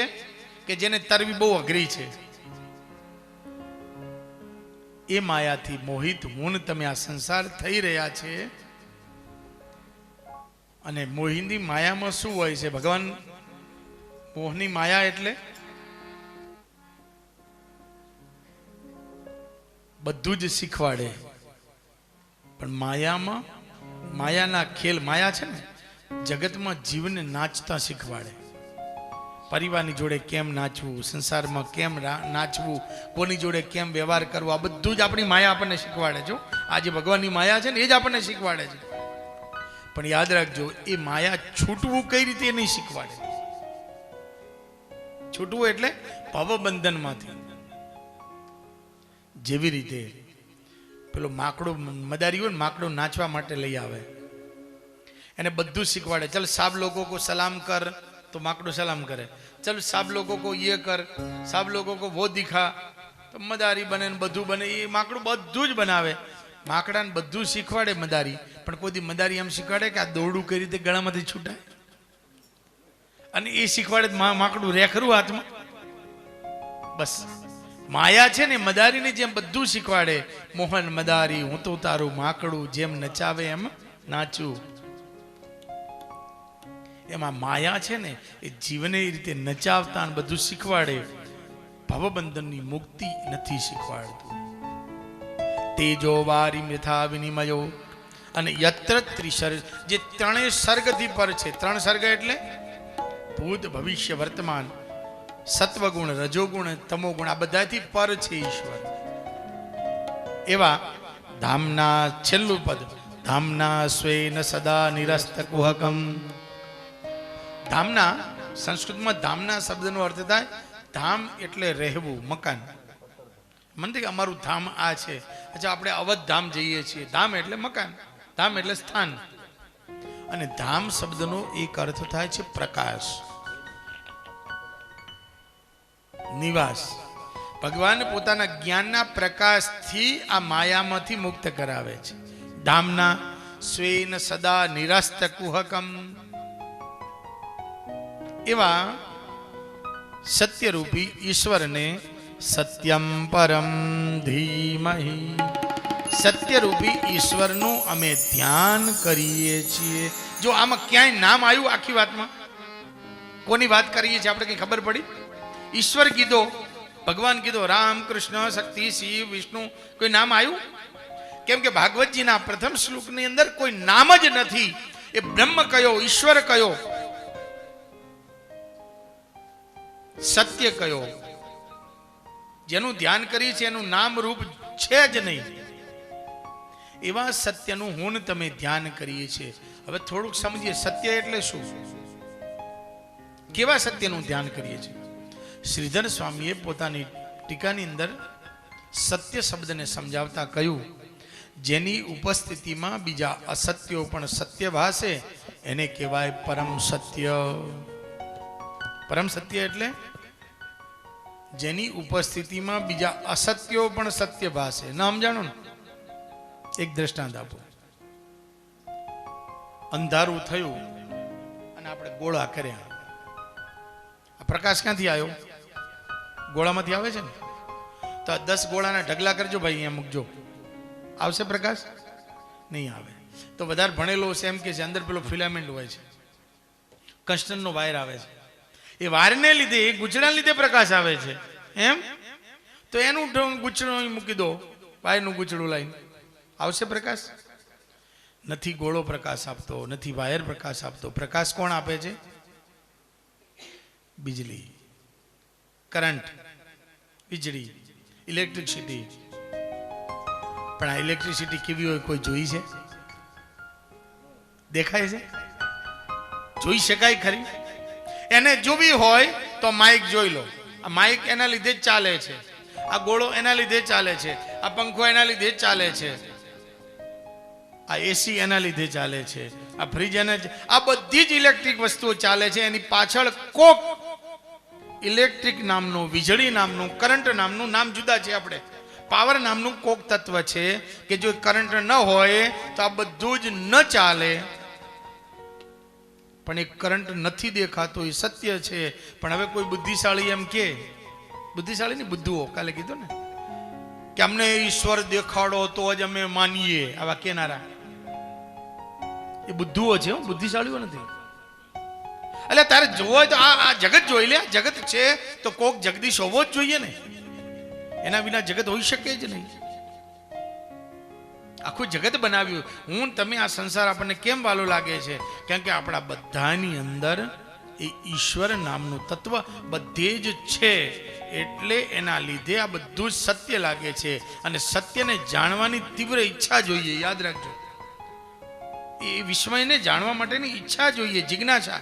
કે જેને તરવી બહુ અઘરી છે. એ માયાથી મોહિત હું તમે આ સંસાર થઈ રહ્યા છે. અને મોહિની માયામાં શું હોય છે? ભગવાન મોહની માયા એટલે બધું જ શીખવાડે, પણ માયામાં માયાના ખેલ. માયા છે ને જગતમાં જીવને નાચતા શીખવાડે. પરિવારની જોડે કેમ નાચવું, સંસારમાં કેમ નાચવું, કોની જોડે કેમ વ્યવહાર કરવો, આ બધું જ આપણી માયા આપણને શીખવાડે છે. આ જે ભગવાનની માયા છે ને એ જ આપણને શીખવાડે છે. પણ યાદ રાખજો, એ માયા છૂટવું કઈ રીતે એ નહીં શીખવાડે. છૂટવું એટલે ભવબંધનમાંથી. જેવી રીતે પેલો માકડો મદારી હોય ને, માકડો નાચવા માટે લઈ આવે, એને બધું શીખવાડે. ચલ સાબ લોકો કો સલામ કર, તો માકડો સલામ કરે. ચલ સાબ લોકો કો યે કર, સાબ લોકો કો વો દિખા, તો મદારી બને ને બધું બને. એ માકડું બધું જ બનાવે. માકડાને બધું શીખવાડે મદારી, પણ કોઈ દી મદારી એમ શીખવાડે કે આ દોરડું કઈ રીતે ગળામાંથી છૂટાય? અને એ શીખવાડે માકડું રેખરું હાથમાં. બસ માયા છે ને મદારીની જેમ બધું શીખવાડે. મોહન મદારી હું તો તારું માકડું, જેમ નચાવે એમ નાચું. એમાં માયા છે ને એ જીવને એ રીતે નચાવતા બધું શીખવાડે. ભવબંધનની મુક્તિ નથી શીખવાડતું. તેજો વારી યથા વિનિમયો. અને યત્ર ત્રિસર્ગ, જે ત્રણેય સર્ગથી પર છે. 3 સર્ગ એટલે ભૂત ભવિષ્ય વર્તમાન. સત્વગુણ, રજોગુણ, તમોગુણ આ બધાથી પર છે ઈશ્વર. એવા ધામના છેલ્લું પદ, ધામના સ્વેન સદા નિરસ્ત કુહકમ. ધામના સંસ્કૃતમાં ધામના શબ્દનો અર્થ થાય ધામ એટલે રહેવું, મકાન. મને કે અમારું ધામ આ છે. અચ્છા, આપણે અવધ ધામ જઈએ છીએ. ધામ એટલે મકાન, ધામ એટલે સ્થાન. અને ધામ શબ્દનો એક અર્થ થાય છે પ્રકાશ, નિવાસ. ભગવાન પોતાના જ્ઞાનના પ્રકાશથી આ માયામાંથી મુક્ત કરાવે છે. ધામના સ્વેન સદા નિરસ્ત કુહકમ. એવા સત્યરૂપી ઈશ્વરને સત્યમ પરમ ધીમહિ, સત્યરૂપી ઈશ્વરનું અમે ધ્યાન કરીએ છીએ. જો આમાં ક્યાંય નામ આવ્યું આખી વાતમાં? કોની વાત કરીએ છીએ આપણે કઈ ખબર પડી? ઈશ્વર કીધો, ભગવાન કીધો, રામ, કૃષ્ણ, શક્તિ, શિવ, વિષ્ણુ, કોઈ નામ આવ્યું? કેમ કે ભાગવતજીના પ્રથમ શ્લોકની અંદર કોઈ નામ જ નથી. એ બ્રહ્મ કયો, ઈશ્વર કયો, સત્ય કયો, જેનું ધ્યાન કરીએ છીએ એનું નામ રૂપ છે જ નહીં. એવા સત્યનું હું તમે ધ્યાન કરીએ છીએ. હવે થોડુંક સમજીએ સત્ય એટલે શું, કેવા સત્યનું ધ્યાન કરીએ છીએ. શ્રીધર સ્વામીએ પોતાની ટીકાની અંદર સત્ય શબ્દને સમજાવતા કહ્યું, જેની ઉપસ્થિતિમાં બીજા અસત્યો પણ સત્ય ભાસે એને કહેવાય પરમ સત્ય. પરમ સત્ય એટલે જેની ઉપસ્થિતિમાં બીજા અસત્યો પણ સત્ય ભાસે. ન સમજાણો ને? એક દ્રષ્ટાંત આપો. અંધારું થયું અને આપણે ગોળા કર્યા. આ પ્રકાશ ક્યાંથી આવ્યો? ગોળામાંથી આવે છે ને. તો આ 10 ગોળાના ઢગલા કરજો ભાઈ, અહીંયા મૂકજો. આવશે પ્રકાશ? નહીં આવે. તો વધારે ભણેલો છે એમ કે છે અંદર પેલો ફિલામેન્ટ હોય છે, કન્સ્ટનનો વાયર આવે છે. એ વાયરને લીધે, ગુચડાને લીધે પ્રકાશ આવે છે. એમ તો એનું ગુચડું મૂકી દો, વાયરનું ગુચડું લાવીને, આવશે પ્રકાશ? નથી ગોળો પ્રકાશ આપતો, નથી વાયર પ્રકાશ આપતો. પ્રકાશ કોણ આપે છે? વીજળી, કરંટ, વીજળી, ઇલેક્ટ્રિસિટી. પણ આ ઇલેક્ટ્રિસિટી કેવી હોય કોઈ જોઈ છે? દેખાય છે? જોઈ શકાય ખરી? એને જોવી હોય તો માઇક જોઈ લો. આ માઇક એના લીધે જ ચાલે છે, આ ગોળો એના લીધે જ ચાલે છે, આ પંખો એના લીધે જ ચાલે છે, આ એસી એના લીધે ચાલે છે, આ ફ્રીજ એના, આ બધી જ ઇલેક્ટ્રિક વસ્તુઓ ચાલે છે. એની પાછળ કોક ઇલેક્ટ્રિક નામનું, વીજળી નામનું, કરંટ નામનું, નામ જુદા છે આપણે, પાવર નામનું કોક તત્વ છે કે જો કરંટ ન હોય તો આ બધું જ ન ચાલે. પણ એ કરંટ નથી દેખાતો, એ સત્ય છે. પણ હવે કોઈ બુદ્ધિશાળી એમ કે, બુદ્ધિશાળી ને બુદ્ધુઓ કાલે કીધું ને કે અમને ઈશ્વર દેખાડો તો જ અમે માનીએ, આવા કેનારા એ બુદ્ધુઓ છે, બુદ્ધિશાળીઓ નથી. એટલે તારે જોવો તો આ જગત જોઈ લે. જગત છે તો કોક જગદીશ હોવો જ જોઈએ ને, એના વિના જગત હોઈ શકે જ નહીં. આખું જગત બનાવ્યું. હું તમે આ સંસાર આપણને કેમ વાલો લાગે છે? કેમ કે આપણા બધાની અંદર એ ઈશ્વર નામનું તત્વ બધે જ છે, એટલે એના લીધે આ બધું જ સત્ય લાગે છે. અને સત્યને જાણવાની તીવ્ર ઈચ્છા જોઈએ. યાદ રાખજો, એ વિસ્મયને જાણવા માટેની ઈચ્છા જોઈએ, જિજ્ઞાસા.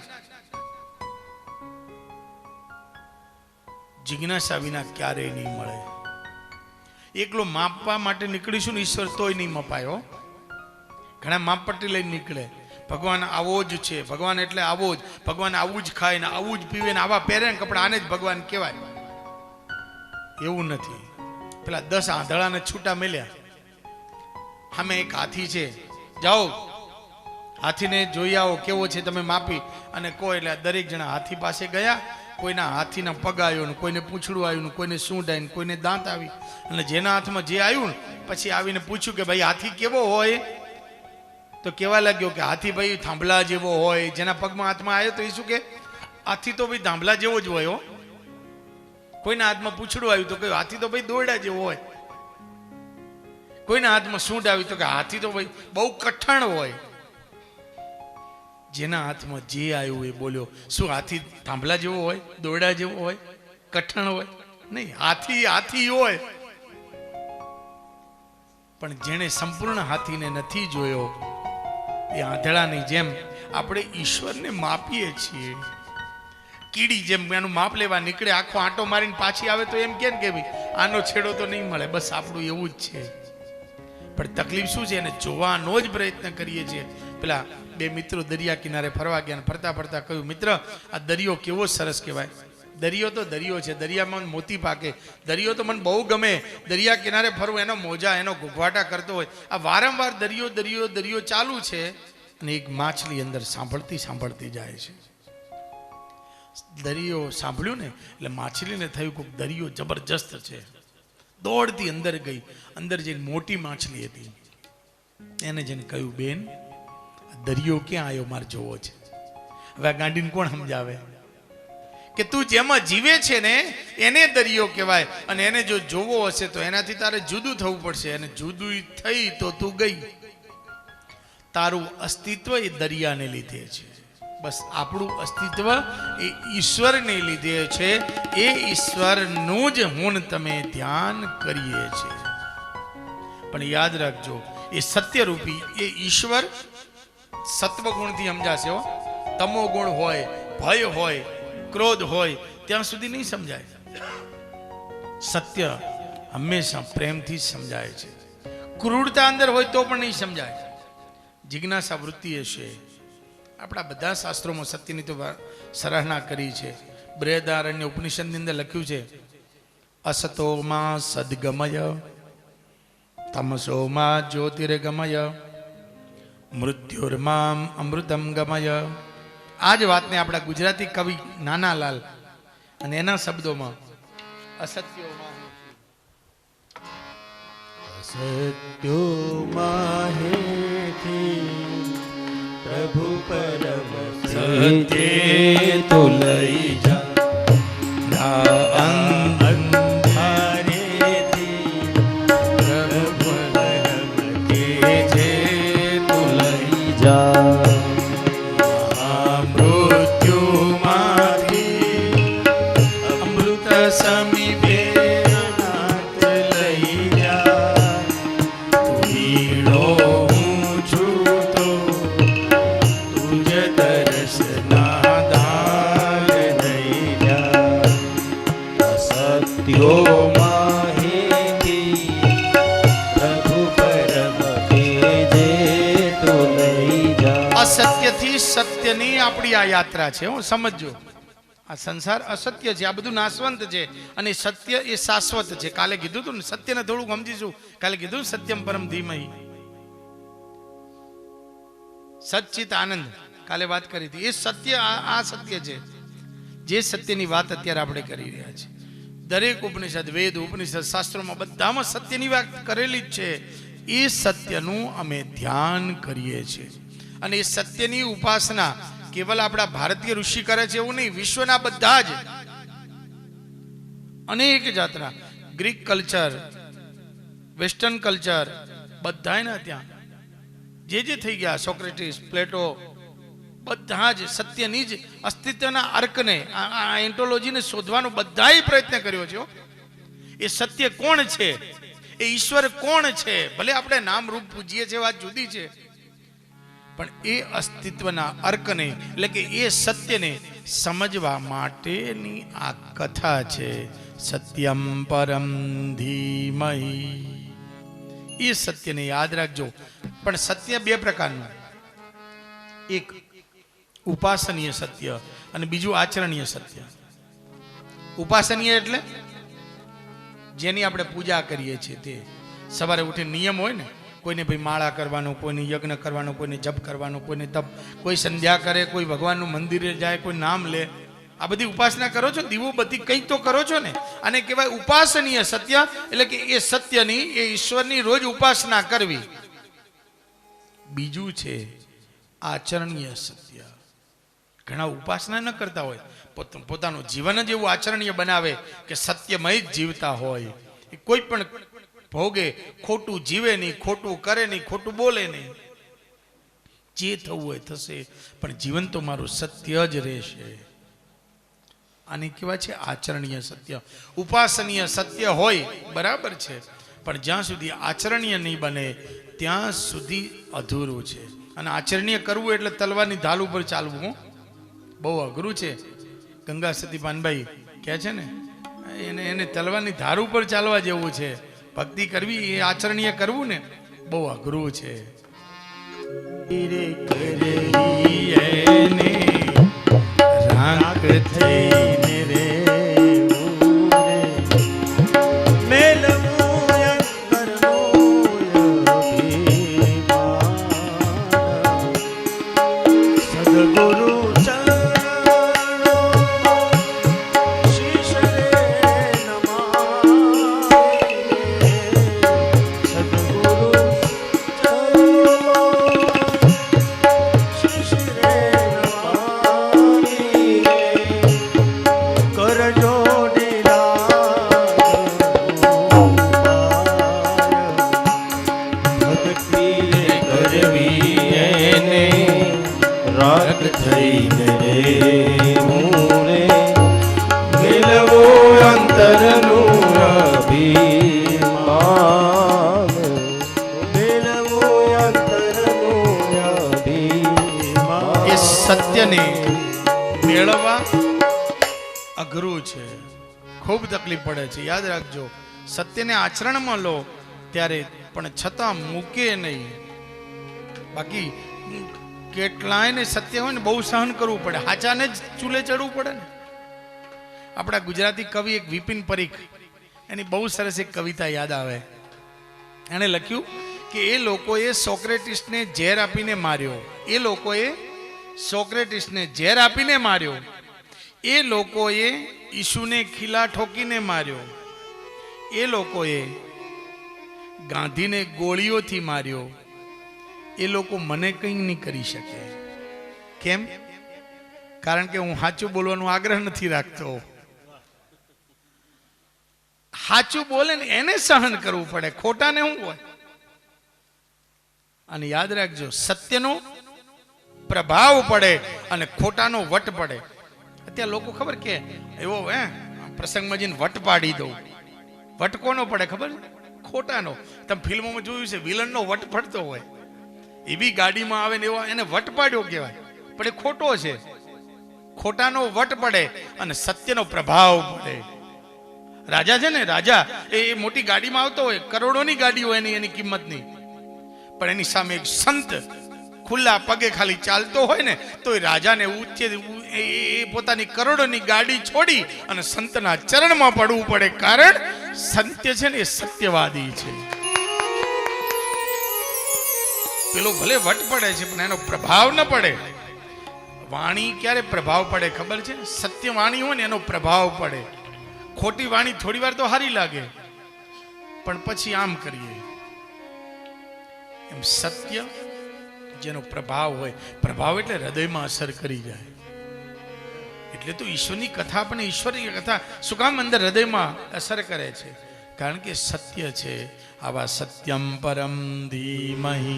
જિજ્ઞાસા વિના ક્યારેય નહીં મળે. એકલો માપવા માટે નીકળીશું ને ઈશ્વર તોય નહીં મપાયો. ઘણા માપપટ્ટી લઈને નીકળે, ભગવાન આવો જ છે, ભગવાન એટલે આવો જ, ભગવાન આવું જ ખાય ને આવું જ પીવે ને આવા પહેરે ને કપડા, આને જ ભગવાન કહેવાય. એવું નથી. પેલા 10 આંધળાને છૂટા મેલ્યા, સામે એક હાથી છે, જાઓ હાથીને જોઈ આવો કેવો છે, તમે માપી અને કહો. એટલે દરેક જણા હાથી પાસે ગયા. કોઈના હાથીના પગ આવ્યો ને કોઈને પૂંછડું આવ્યું ને કોઈને સૂંઢ આવી ને કોઈને દાંત આવી. અને જેના હાથમાં જે આવ્યું ને પછી આવીને પૂછ્યું કે ભાઈ હાથી કેવો હોય? તો કહેવા લાગ્યો કે હાથી ભાઈ થાંભલા જેવો હોય. જેના પગમાં હાથમાં આવ્યો તો એ શું કે હાથી તો ભાઈ થાંભલા જેવો જ હોય. કોઈના હાથમાં પૂંછડું આવ્યું તો કહ્યું હાથી તો ભાઈ દોરડા જેવો હોય. કોઈના હાથમાં સૂંઢ આવ્યું તો કે હાથી તો ભાઈ બહુ કઠણ હોય. જેના હાથમાં જે આવ્યું એ બોલ્યો. શું હાથી થાંભલા જેવો હોય, દોરડા જેવો હોય? કઠણ હોય નહીં, હાથી હોય, પણ જેણે સંપૂર્ણ હાથીને નથી જોયો એ આંધળાની જેમ આપણે ઈશ્વરને માપીએ છીએ. કીડી જેમ એનું માપ લેવા નીકળે, આખો આંટો મારીને પાછી આવે તો એમ કે ભાઈ આનો છેડો તો નહીં મળે. બસ આપણું એવું જ છે. પણ તકલીફ શું છે, એને જોવાનો જ પ્રયત્ન કરીએ છીએ. પેલા બે મિત્રો દરિયા કિનારે ફરવા ગયા, ફરતા ફરતા કહ્યું, મિત્ર આ દરિયો કેવો સરસ કહેવાય. દરિયો તો દરિયો છે, દરિયામાં મોતી પાકે. દરિયો તો મને બહુ ગમે. દરિયા કિનારે ફરવું, એનો મોજા, એનો ઘૂઘવાટા કરતો હોય. આ વારંવાર દરિયો દરિયો દરિયો ચાલુ છે. અને એક માછલી અંદર સાંભળતી જાય છે. દરિયો સાંભળ્યું ને એટલે માછલીને થયું કે દરિયો જબરજસ્ત છે. દોડતી અંદર ગઈ. અંદર જઈને મોટી માછલી હતી. એને જઈને કહ્યું, બેન દરિયો ક્યાં આવ્યો, મારે જોવો છે. હવે આ ગાંડીને કોણ સમજાવે કે તું જેમાં જીવે છે ને એને દરિયો કહેવાય, અને એને જો જોવો હશે તો એનાથી તારે જુદું થવું પડશે. અને જુદું થઈ તો તું ગઈ. તારું અસ્તિત્વ એ દરિયાને લીધે છે. બસ આપણું અસ્તિત્વ એ ઈશ્વરને લીધે છે. એ ઈશ્વરનું જ હું તમે ધ્યાન કરીએ છીએ. પણ યાદ રાખજો, એ સત્યરૂપી એ ઈશ્વર સત્વગુણથી સમજાશે. તમો ગુણ હોય, ભય હોય, ક્રોધ હોય ત્યાં સુધી નહીં સમજાય. સત્ય હંમેશા પ્રેમથી જ સમજાય છે. ક્રૂરતા અંદર હોય તો પણ નહીં સમજાય. જિજ્ઞાસા વૃત્તિ હશે. આપણા બધા શાસ્ત્રોમાં સત્યની તો સરાહના કરી છે. બૃહદારણ્ય ઉપનિષદની અંદર લખ્યું છે, અસતોમાં સદગમય, તમસોમાં જ્યોતિર્ગમય, મૃત્યુર્મામ અમૃતમ ગમય. આ જ વાતને આપણા ગુજરાતી કવિ નાનાલાલ અને એના શબ્દોમાં અસત્યોમાં પ્રભુ પરમ સત્યે તો લઈ જા અંધારેથી પ્રભુ પરમ તેજે તો લઈ જા. અસત્યથી સત્યની આપણી આ યાત્રા છે. હું સમજો, આ સંસાર અસત્ય છે, આ બધું નાશવંત છે, અને સત્ય એ શાશ્વત છે. કાલે કીધું તું ને, સત્યને થોડુંક સમજીશું. કાલે કીધું સત્યમ પરમ ધીમહિ, સચ્ચિત આનંદ કાલે વાત કરી હતી. એ સત્ય આ સત્ય છે, જે સત્યની વાત અત્યારે આપણે કરી રહ્યા છીએ. દરેક ઉપનિષદ, વેદ, ઉપનિષદ, શાસ્ત્રોમાં બધામાં સત્યની વાત કરેલી જ છે. એ સત્યનું અમે ધ્યાન કરીએ છીએ. અને એ સત્યની ઉપાસના કેવલ આપણા ભારતીય ઋષિ કરે છે એવું નહીં, વિશ્વના બધા જ અનેક જાતના ગ્રીક કલ્ચર, વેસ્ટર્ન કલ્ચર, બધાના ત્યાં જે થઈ ગયા, સોક્રેટિસ, પ્લેટો, બધા જ સત્યની જ અસ્તિત્વના અર્કને, આ એન્ટોલોજીને શોધવાનો બધાય પ્રયત્ન કર્યો છે. એ સત્ય કોણ છે, એ ઈશ્વર કોણ છે, ભલે આપણે નામ રૂપ પૂજીએ છીએ, વાત જુદી છે, પણ એ અસ્તિત્વના અર્કને એટલે કે એ સત્યને સમજવા માટેની આ કથા છે. સત્યમ પરમ ધીમહિ. એ સત્યને યાદ રાખજો. પણ સત્ય બે પ્રકારનું, એક ઉપાસનીય સત્ય અને બીજું આચરણીય સત્ય. ઉપાસનીય એટલે જેની આપણે પૂજા કરીએ છીએ. તે સવારે ઉઠીને નિયમ હોય ને, કોઈને ભાઈ માળા કરવાનો, કોઈને યજ્ઞ કરવાનો, કોઈને જપ કરવાનો, કોઈને તપ, કોઈ સંધ્યા કરે, કોઈ ભગવાનનું મંદિરે જાય, કોઈ નામ લે. આ બધી ઉપાસના કરો છો, દીવો બધી કંઈક તો કરો છો ને. આને કહેવાય ઉપાસનીય સત્ય. એટલે કે એ સત્યની, એ ઈશ્વરની રોજ ઉપાસના કરવી. બીજું છે આચરણીય સત્ય. ઘણા ઉપાસના ન કરતા હોય, પોતાનું જીવન જ એવું આચરણીય બનાવે કે સત્યમય જ જીવતા હોય. એ કોઈ પણ ભોગે ખોટું જીવે નહીં, ખોટું કરે નહીં, ખોટું બોલે નહીં. જે થવું હોય થશે, પણ જીવન તો મારું સત્ય જ રહેશે. આને કહેવાય છે આચરણીય સત્ય. ઉપાસનીય સત્ય હોય બરાબર છે, પણ જ્યાં સુધી આચરણીય નહીં બને ત્યાં સુધી અધૂરું છે. અને આચરણીય કરવું એટલે તલવારની ઢાલ ઉપર ચાલવું, હો, બહુ અઘરું છે. ગંગા સતી પાનભાઈ કહે છે ને, એને તલવારની ધાર ઉપર ચાલવા જેવું છે. ભક્તિ કરવી એ આચરણીય કરવું ને બહુ અઘરું છે. રાખ થઈને રે સત્યને મેળવવા અઘરું છે, ખૂબ તકલીફ પડે છે. યાદ રાખજો, સત્યને આચરણમાં લો ત્યારે પણ છતાં મૂકે નહીં. બાકી કેટલાયને સત્ય હોય ને બહુ સહન કરવું પડે, હાચાને જ ચૂલે ચડવું પડે ને. આપણા ગુજરાતી કવિ એક વિપિન પરીખ, એની બહુ સરસ એક કવિતા યાદ આવે. એણે લખ્યું કે એ લોકોએ સોક્રેટિસને ઝેર આપીને માર્યો, એ લોકોએ સોક્રેટિસને ઝેર આપીને માર્યો, એ લોકોએ ઈસુને ખીલા ઠોકીને માર્યો, એ લોકોએ ગાંધીને ગોળીઓથી માર્યો, એ લોકો મને કંઈ નહીં કરી શકે. કેમ? કારણ કે હું સાચું બોલવાનો આગ્રહ નથી રાખતો. સાચું બોલે ને એને સહન કરવું પડે, ખોટાને શું હોય. અને યાદ રાખજો, સત્યનો પ્રભાવ પડે અને ખોટાનો વટ પડે. અત્યારે લોકો ખબર કે એવો પ્રસંગમાં જઈને વટ પાડી દઉં. વટ કોનો પડે ખબર? ખોટાનો. તમે ફિલ્મોમાં જોયું છે, વિલનનો વટ પડતો હોય, એવી ગાડીમાં આવે ને એવો એને વટ પાડ્યો કહેવાય, પણ એ ખોટો છે. ખોટાનો વટ પડે અને સત્યનો પ્રભાવ પડે. રાજા છે ને, રાજા એ મોટી ગાડીમાં આવતો હોય, કરોડોની ગાડી હોય એની કિંમતની, પણ એની સામે એક સંત ખુલ્લા પગે ખાલી ચાલતો હોય ને તો એ રાજાને પોતાની કરોડોની ગાડી છોડી અને સંતના ચરણમાં પડવું પડે. કારણ સંત્ય છે ને એ સત્યવાદી છે. પેલો ભલે વટ પડે છે પણ એનો પ્રભાવ ન પડે. વાણી ક્યારે પ્રભાવ પડે ખબર છે? સત્ય વાણી હોય ને એનો પ્રભાવ પડે. ખોટી વાણી થોડી વાર તો સારી લાગે, પણ પછી આમ કરીએ. એમ સત્ય જેનો પ્રભાવ હોય, પ્રભાવ એટલે હૃદયમાં અસર કરી જાય. એટલે તો ઈશ્વરની કથા પણ ઈશ્વરની કથા શું કામ અંદર હૃદયમાં અસર કરે છે? કારણ કે સત્ય છે. આવા સત્યમ પરમ ધીમહિ,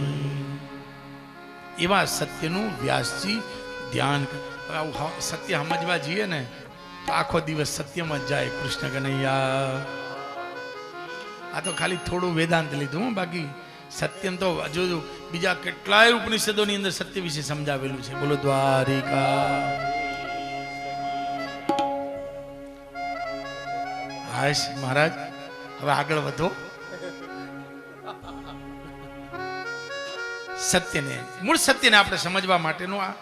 એવા સત્યનું વ્યાસજી ધ્યાન. સત્ય સમજવા જઈએ ને તો આખો દિવસ સત્યમાં જ જાય. કૃષ્ણ કનૈયા. આ તો ખાલી થોડું વેદાંત લીધું, બાકી સત્યમ તો હજુ બીજા કેટલાય ઉપનિષદોની અંદર સત્ય વિશે સમજાવેલું છે. બોલો દ્વારિકા. હાશ મહારાજ, હવે આગળ વધો. સત્યને, મૂળ સત્યને આપણે સમજવા માટેનું આ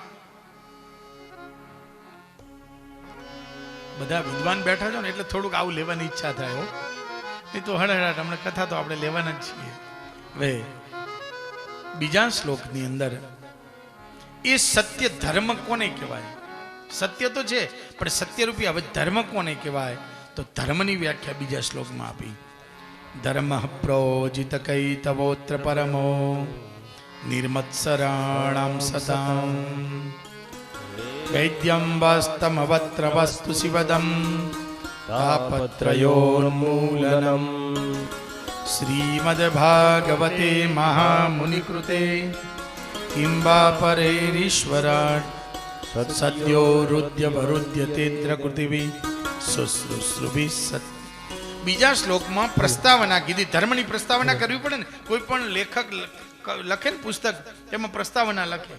બધા વિદ્વાન બેઠા છો ને એટલે થોડુંક આવું લેવાની ઈચ્છા થાય. હો, નહીં તો હળહળાટ હમણાં કથા તો આપણે લેવાના જ છીએ. હવે બીજા શ્લોકની અંદર એ સત્ય ધર્મ કોને કહેવાય? સત્ય તો છે પણ સત્યરૂપી હવે ધર્મ કોને કહેવાય? તો ધર્મની વ્યાખ્યા બીજા શ્લોકમાં આપી. ધર્મ પ્રોજિત કૈતવોત્ર પરમો નિર્મત્સરાણામ સતામ વૈદ્યમ વાસ્તમવત્ર વસ્તુ શિવદમ તાપત્રયોર્મૂલનમ શ્રીમદ્ભાગવતે મહામુનિકૃતે કિંબા પરેરીશ્વરાટ સદ્યો રુદ્ય વરુદ્ય તેત્ર કૃતિવી શુશ્રુશ્રુભિ સત. બીજા શ્લોકમાં પ્રસ્તાવના કીધી. ધર્મની પ્રસ્તાવના કરવી પડે ને. કોઈ પણ લેખક લખે ને પુસ્તક, એમાં પ્રસ્તાવના લખે.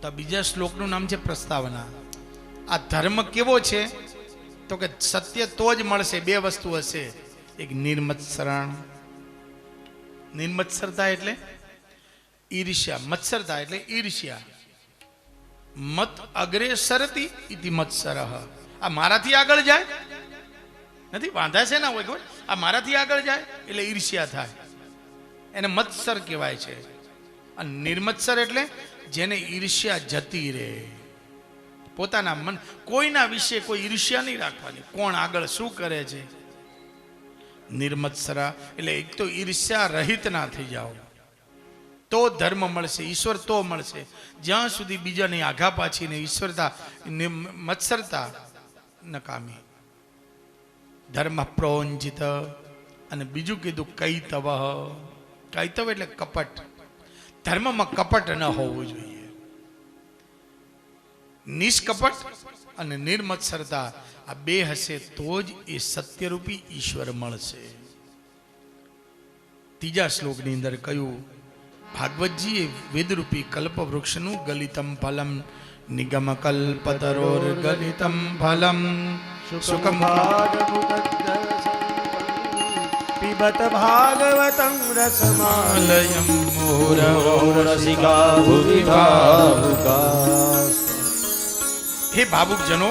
તો બીજા શ્લોકનું નામ છે પ્રસ્તાવના. આ ધર્મ કેવો છે તો કે સત્ય તો જ મળશે. બે વસ્તુ હશે, એક નિર્મત્સરણ. નિર્મત્સરતા એટલે ઈર્ષ્યા. મત્સરતા એટલે ઈર્ષ્યા. મત અગ્રે સરતી ઇતિ મત્સરઃ. આ મારાથી આગળ જાય નથી, વાંધા છે ના હોય ખબર. આ મારાથી આગળ જાય એટલે ઈર્ષ્યા થાય, એને મત્સર કહેવાય છે. અને નિર્મત્સર એટલે જેને ઈર્ષ્યા જતી રહે. પોતાના મન, કોઈના વિશે કોઈ ઈર્ષ્યા નહીં રાખવાની. કોણ આગળ શું કરે છે. નિર્મત્સરા એટલે એક તો ઈર્ષ્યા રહિત ના થઈ જાઓ તો ધર્મ મળશે, ઈશ્વર તો મળશે. જ્યાં સુધી બીજાની આઘા પાછીને ઈશ્વરતા, મત્સરતા નકામી. ધર્મ પ્રોંજિત. અને બીજું કીધું કૈતવ. કૈતવ એટલે કપટ. ધર્મમાં કપટ ન હોવું જોઈએ. નિષ્કપટ અને નિર્મત્સરતા આ બે હશે તો જ એ સત્યરૂપી ઈશ્વર મળશે. ત્રીજા શ્લોકની અંદર કહ્યું, ભાગવતજીએ વેદરૂપી કલ્પવૃક્ષનું ગલિતમ ફલમ નિગમ કલ્પતરોર ગલિતમ ફલમ સુખમ પિબત ભાગવતં રસમાલયં મુહુરહો રસિકા ભુવિ ભાવુકા. હે ભાવુકજનો,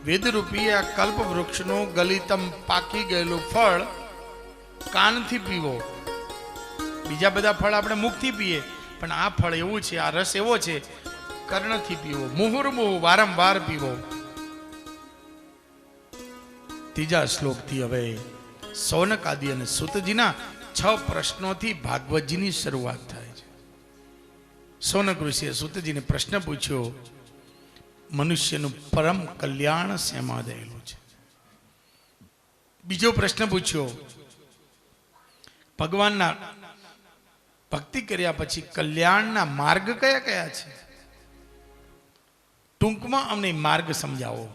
વેદરૂપી આ કલ્પવૃક્ષનું ગલિતમ પાકી ગયેલું ફળ કાનથી પીવો. બીજા બધા ફળ આપણે મુખથી પીએ, પણ આ ફળ એવું છે, આ રસ એવો છે, કર્ણથી પીવો. મુહુર્મુહુ, વારંવાર પીવો. ત્રીજા શ્લોકથી હવે સૌનક આદિ અને સુતજીના 6 પ્રશ્નોથી ભાગવતજીની શરૂઆત થાય છે. સૌનક ઋષિએ સુતજીને પ્રશ્ન પૂછ્યો, મનુષ્યનું પરમ કલ્યાણ શેમાં રહેલું છે. બીજો પ્રશ્ન પૂછ્યો, ભગવાનના ભક્તિ કર્યા પછી કલ્યાણના માર્ગ કયા કયા છે. ટૂંકમાં અમને માર્ગ સમજાવો.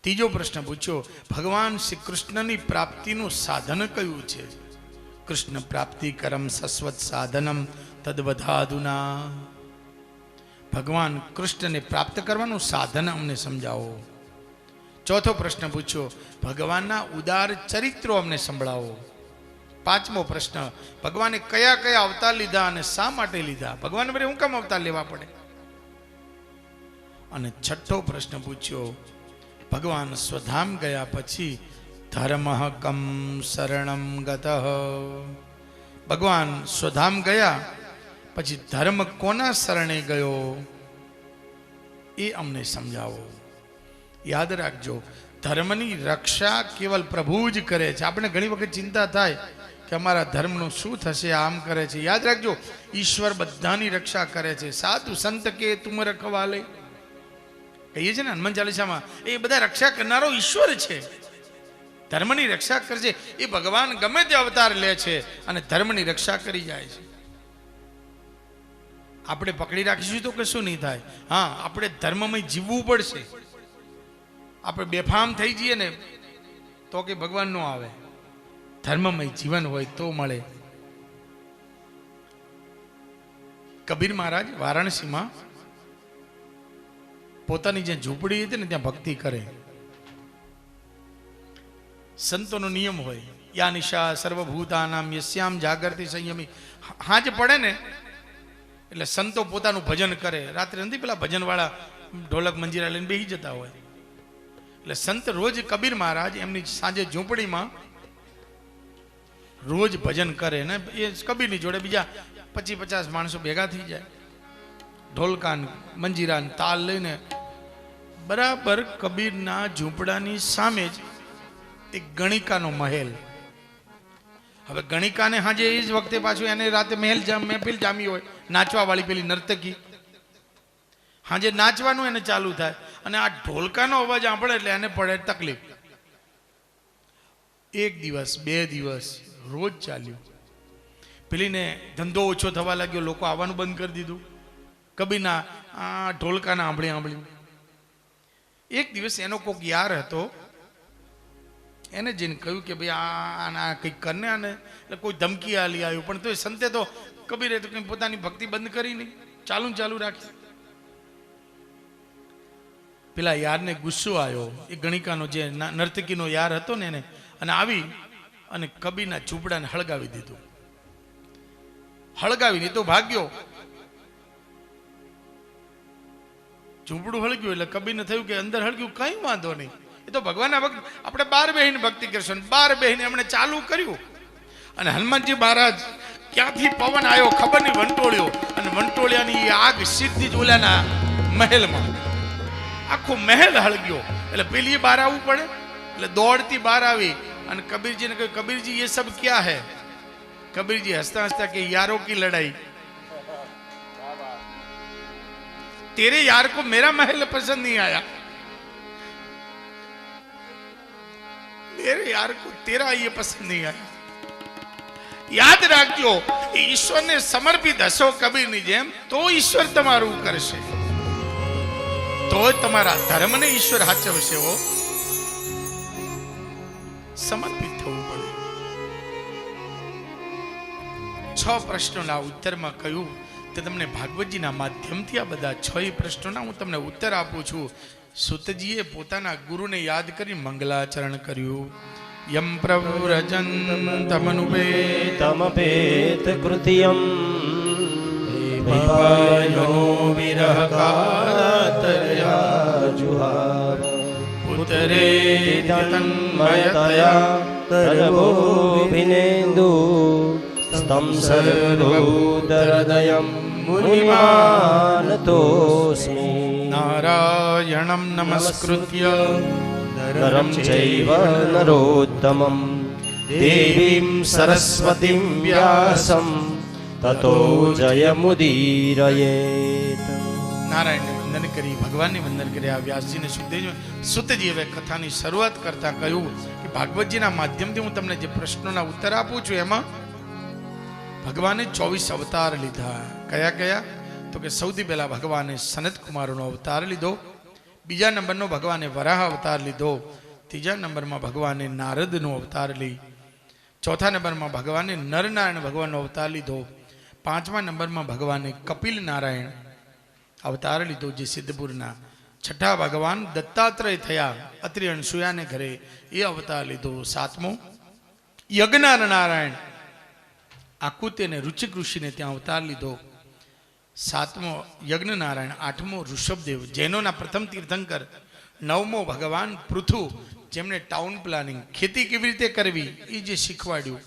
ત્રીજો પ્રશ્ન પૂછ્યો, ભગવાન શ્રી કૃષ્ણની પ્રાપ્તિનું સાધન કયું છે. કૃષ્ણ પ્રાપ્તિ કરમ સસ્વત સાધનમ તદ્વધાદુના. ભગવાન કૃષ્ણને પ્રાપ્ત કરવાનું સાધન અમને સમજાવો. ચોથો પ્રશ્ન પૂછ્યો, ભગવાનના ઉદાર ચરિત્રો અમને સંભળાવો. પાંચમો પ્રશ્ન, ભગવાને કયા કયા અવતાર લીધા અને શા માટે લીધા. ભગવાન બરે હું કેમ અવતાર લેવા પડે. અને છઠ્ઠો પ્રશ્ન પૂછ્યો, ભગવાન સ્વધામ ગયા પછી ધર્મ કમ શરણમ ગતઃ. ભગવાન સ્વધામ ગયા પછી ધર્મ કોના શરણે ગયો એ અમને સમજાવો. યાદ રાખજો, ધર્મની રક્ષા કેવલ પ્રભુ જ કરે છે. આપણે ઘણી વખત ચિંતા થાય કે અમારા ધર્મનું શું થશે, આમ કરે છે. યાદ રાખજો, ઈશ્વર બધાની રક્ષા કરે છે. સાધુ સંત કે તુમ રખવાલે કહીએ છે ને હનુમાન ચાલીસામાં, એ બધા રક્ષા કરનારો ઈશ્વર છે. ધર્મની રક્ષા કરશે એ ભગવાન ગમે તે અવતાર લે છે અને ધર્મની રક્ષા કરી જાય છે. આપણે પકડી રાખીશું તો કશું નહીં થાય. હા, આપણે ધર્મમય જીવવું પડશે. આપણે બેફામ થઈ જઈએ ને તો કે ભગવાન નો આવે. ધર્મમય જીવન હોય તો મળે. કબીર મહારાજ વારાણસીમાં પોતાની જે ઝૂંપડી હતી ને ત્યાં ભક્તિ કરે. સંતોનો નિયમ હોય, યા નિશા સર્વભૂતાનામ યસ્યામ જાગૃતિ સંયમી. હાજ પડે ને એટલે સંતો પોતાનું ભજન કરે. રાત્રે નથી પેલા ભજન વાળા ઢોલક મંજીરા લઈને બેસી જતા હોય. એટલે સંત રોજ કબીર મહારાજ એમની સાંજે ઝૂંપડીમાં રોજ ભજન કરે ને એ કબીરની જોડે બીજા 25-50 માણસો ભેગા થઈ જાય. ઢોલકાન મંજીરાન તાલ લઈને બરાબર કબીરના ઝૂંપડાની સામે જ એક ગણિકાનો મહેલ. હવે ગણિકાને હાજે એ જ વખતે પાછું એને રાતે મહેફિલ જામી હોય, નાચવા વાળી પેલી નર્તકી હાજે નાચવાનું એને ચાલુ થાય અને આ ઢોલકાનો અવાજ સાંભળે એટલે એને પડે તકલીફ. 1 દિવસ 2 દિવસ રોજ ચાલ્યું. પેલીને ધંધો ઓછો થવા લાગ્યો, લોકો આવવાનું બંધ કરી દીધું. કબીરના આ ઢોલકાના આંભળી આંભળી. એક દિવસ એનો કોક યાર હતો, એને જઈને કહ્યું કે ભાઈ આના કંઈક કરને આને, એટલે કોઈ ધમકી આલી આવ્યું, પણ તો સંતે તો કબીરે તો કંઈ પોતાની ભક્તિ બંધ કરી નહીં, ચાલુ રાખી. પેલા યારને ગુસ્સો આવ્યો, એ ગણિકાનો જે નર્તકીનો યાર હતો ને એને, અને આવી અને કબીરના ઝૂંપડાને હળગાવી દીધું. હળગાવીને તો ભાગ્યો. ઝૂંપડું હળગ્યું એટલે કબીરને થયું કે અંદર હળગ્યું કઈ વાંધો નહીં, એ તો ભગવાનના ભક્ત, આપણે 12 બહેન ભક્તિ કરશું. 12 બહેને એમણે ચાલુ કર્યું અને હનુમાનજી મહારાજ ક્યાંથી પવન આવ્યો ખબર નહીં, વંટોળ્યો, અને વંટોળિયાની આગ સીધી જ ઓલાના મહેલમાં, આખો મહેલ હળગ્યો. એટલે પેલી બહાર આવવું પડે, એટલે દોડતી બહાર આવી અને કબીરજીને કહ્યું, કબીરજી ये सब क्या है? कबीरजी हंसता हंसता कि यारों की लड़ाई, तेरे यार को मेरा महल पसंद नहीं आया, मेरे यार को तेरा ये पसंद नहीं आया. યાદ રાખજો, ઈશ્વરને સમર્પિત હશો કબીરની જેમ તો ઈશ્વર તમારું કરશે, તો તમારા ધર્મને ઈશ્વર સાચવશે. હો, સમર્પિત થવું પડે. 6 પ્રશ્નોના ઉત્તરમાં કહ્યું કે તમને ભાગવતજીના માધ્યમથી આ બધા 6 પ્રશ્નોના હું તમને ઉત્તર આપું છું. સુતજીએ પોતાના ગુરુને યાદ કરી મંગલાચરણ કર્યું. યમ પ્રવ્રજન તમપેત કૃત્યમ વિપાયો વિરહ કાતરયા જુહાર પુત્રે તન્મયતયા તરભોભિનેન્દુ સ્તં સર્વભૂતહૃદયં મુનિમાનતોસ્મિ નારાયણં નમસ્કૃત્ય નરં ચૈવ નરોત્તમં દેવીં સરસ્વતીં વ્યાસં તતો જયમુદીરયેત. નારાયણને વંદન કરી, ભગવાનને વંદન કર્યા. વ્યાસજીને સુતજી હવે કથાની શરૂઆત કરતા કહ્યું કે ભાગવતજીના માધ્યમથી હું તમને જે પ્રશ્નોના ઉત્તર આપું છું એમાં ભગવાને 24 અવતાર લીધા. કયા કયા? તો કે સૌથી પહેલા ભગવાને સનત કુમારનો અવતાર લીધો, બીજા નંબરનો ભગવાને વરાહ અવતાર લીધો, ત્રીજા નંબરમાં ભગવાને નારદનો અવતાર લઈ, ચોથા નંબરમાં ભગવાને નરનારાયણ ભગવાનનો અવતાર લીધો, પાંચમા નંબરમાં ભગવાને કપિલ નારાયણ અવતાર લીધો જે સિદ્ધપુરના, છઠ્ઠા ભગવાન દત્તાત્રેય થયા અત્રિ અનસુયાને ઘરે, એ અવતાર લીધો, સાતમો યજ્ઞ નારાયણ આકુતિ અને રુચિક ઋષિને ત્યાં અવતાર લીધો, સાતમો યજ્ઞ નારાયણ, આઠમો ઋષભદેવ જૈનોના પ્રથમ તીર્થંકર, નવમો ભગવાન પૃથુ જેમણે ટાઉન પ્લાનિંગ ખેતી કેવી રીતે કરવી એ જે શીખવાડ્યું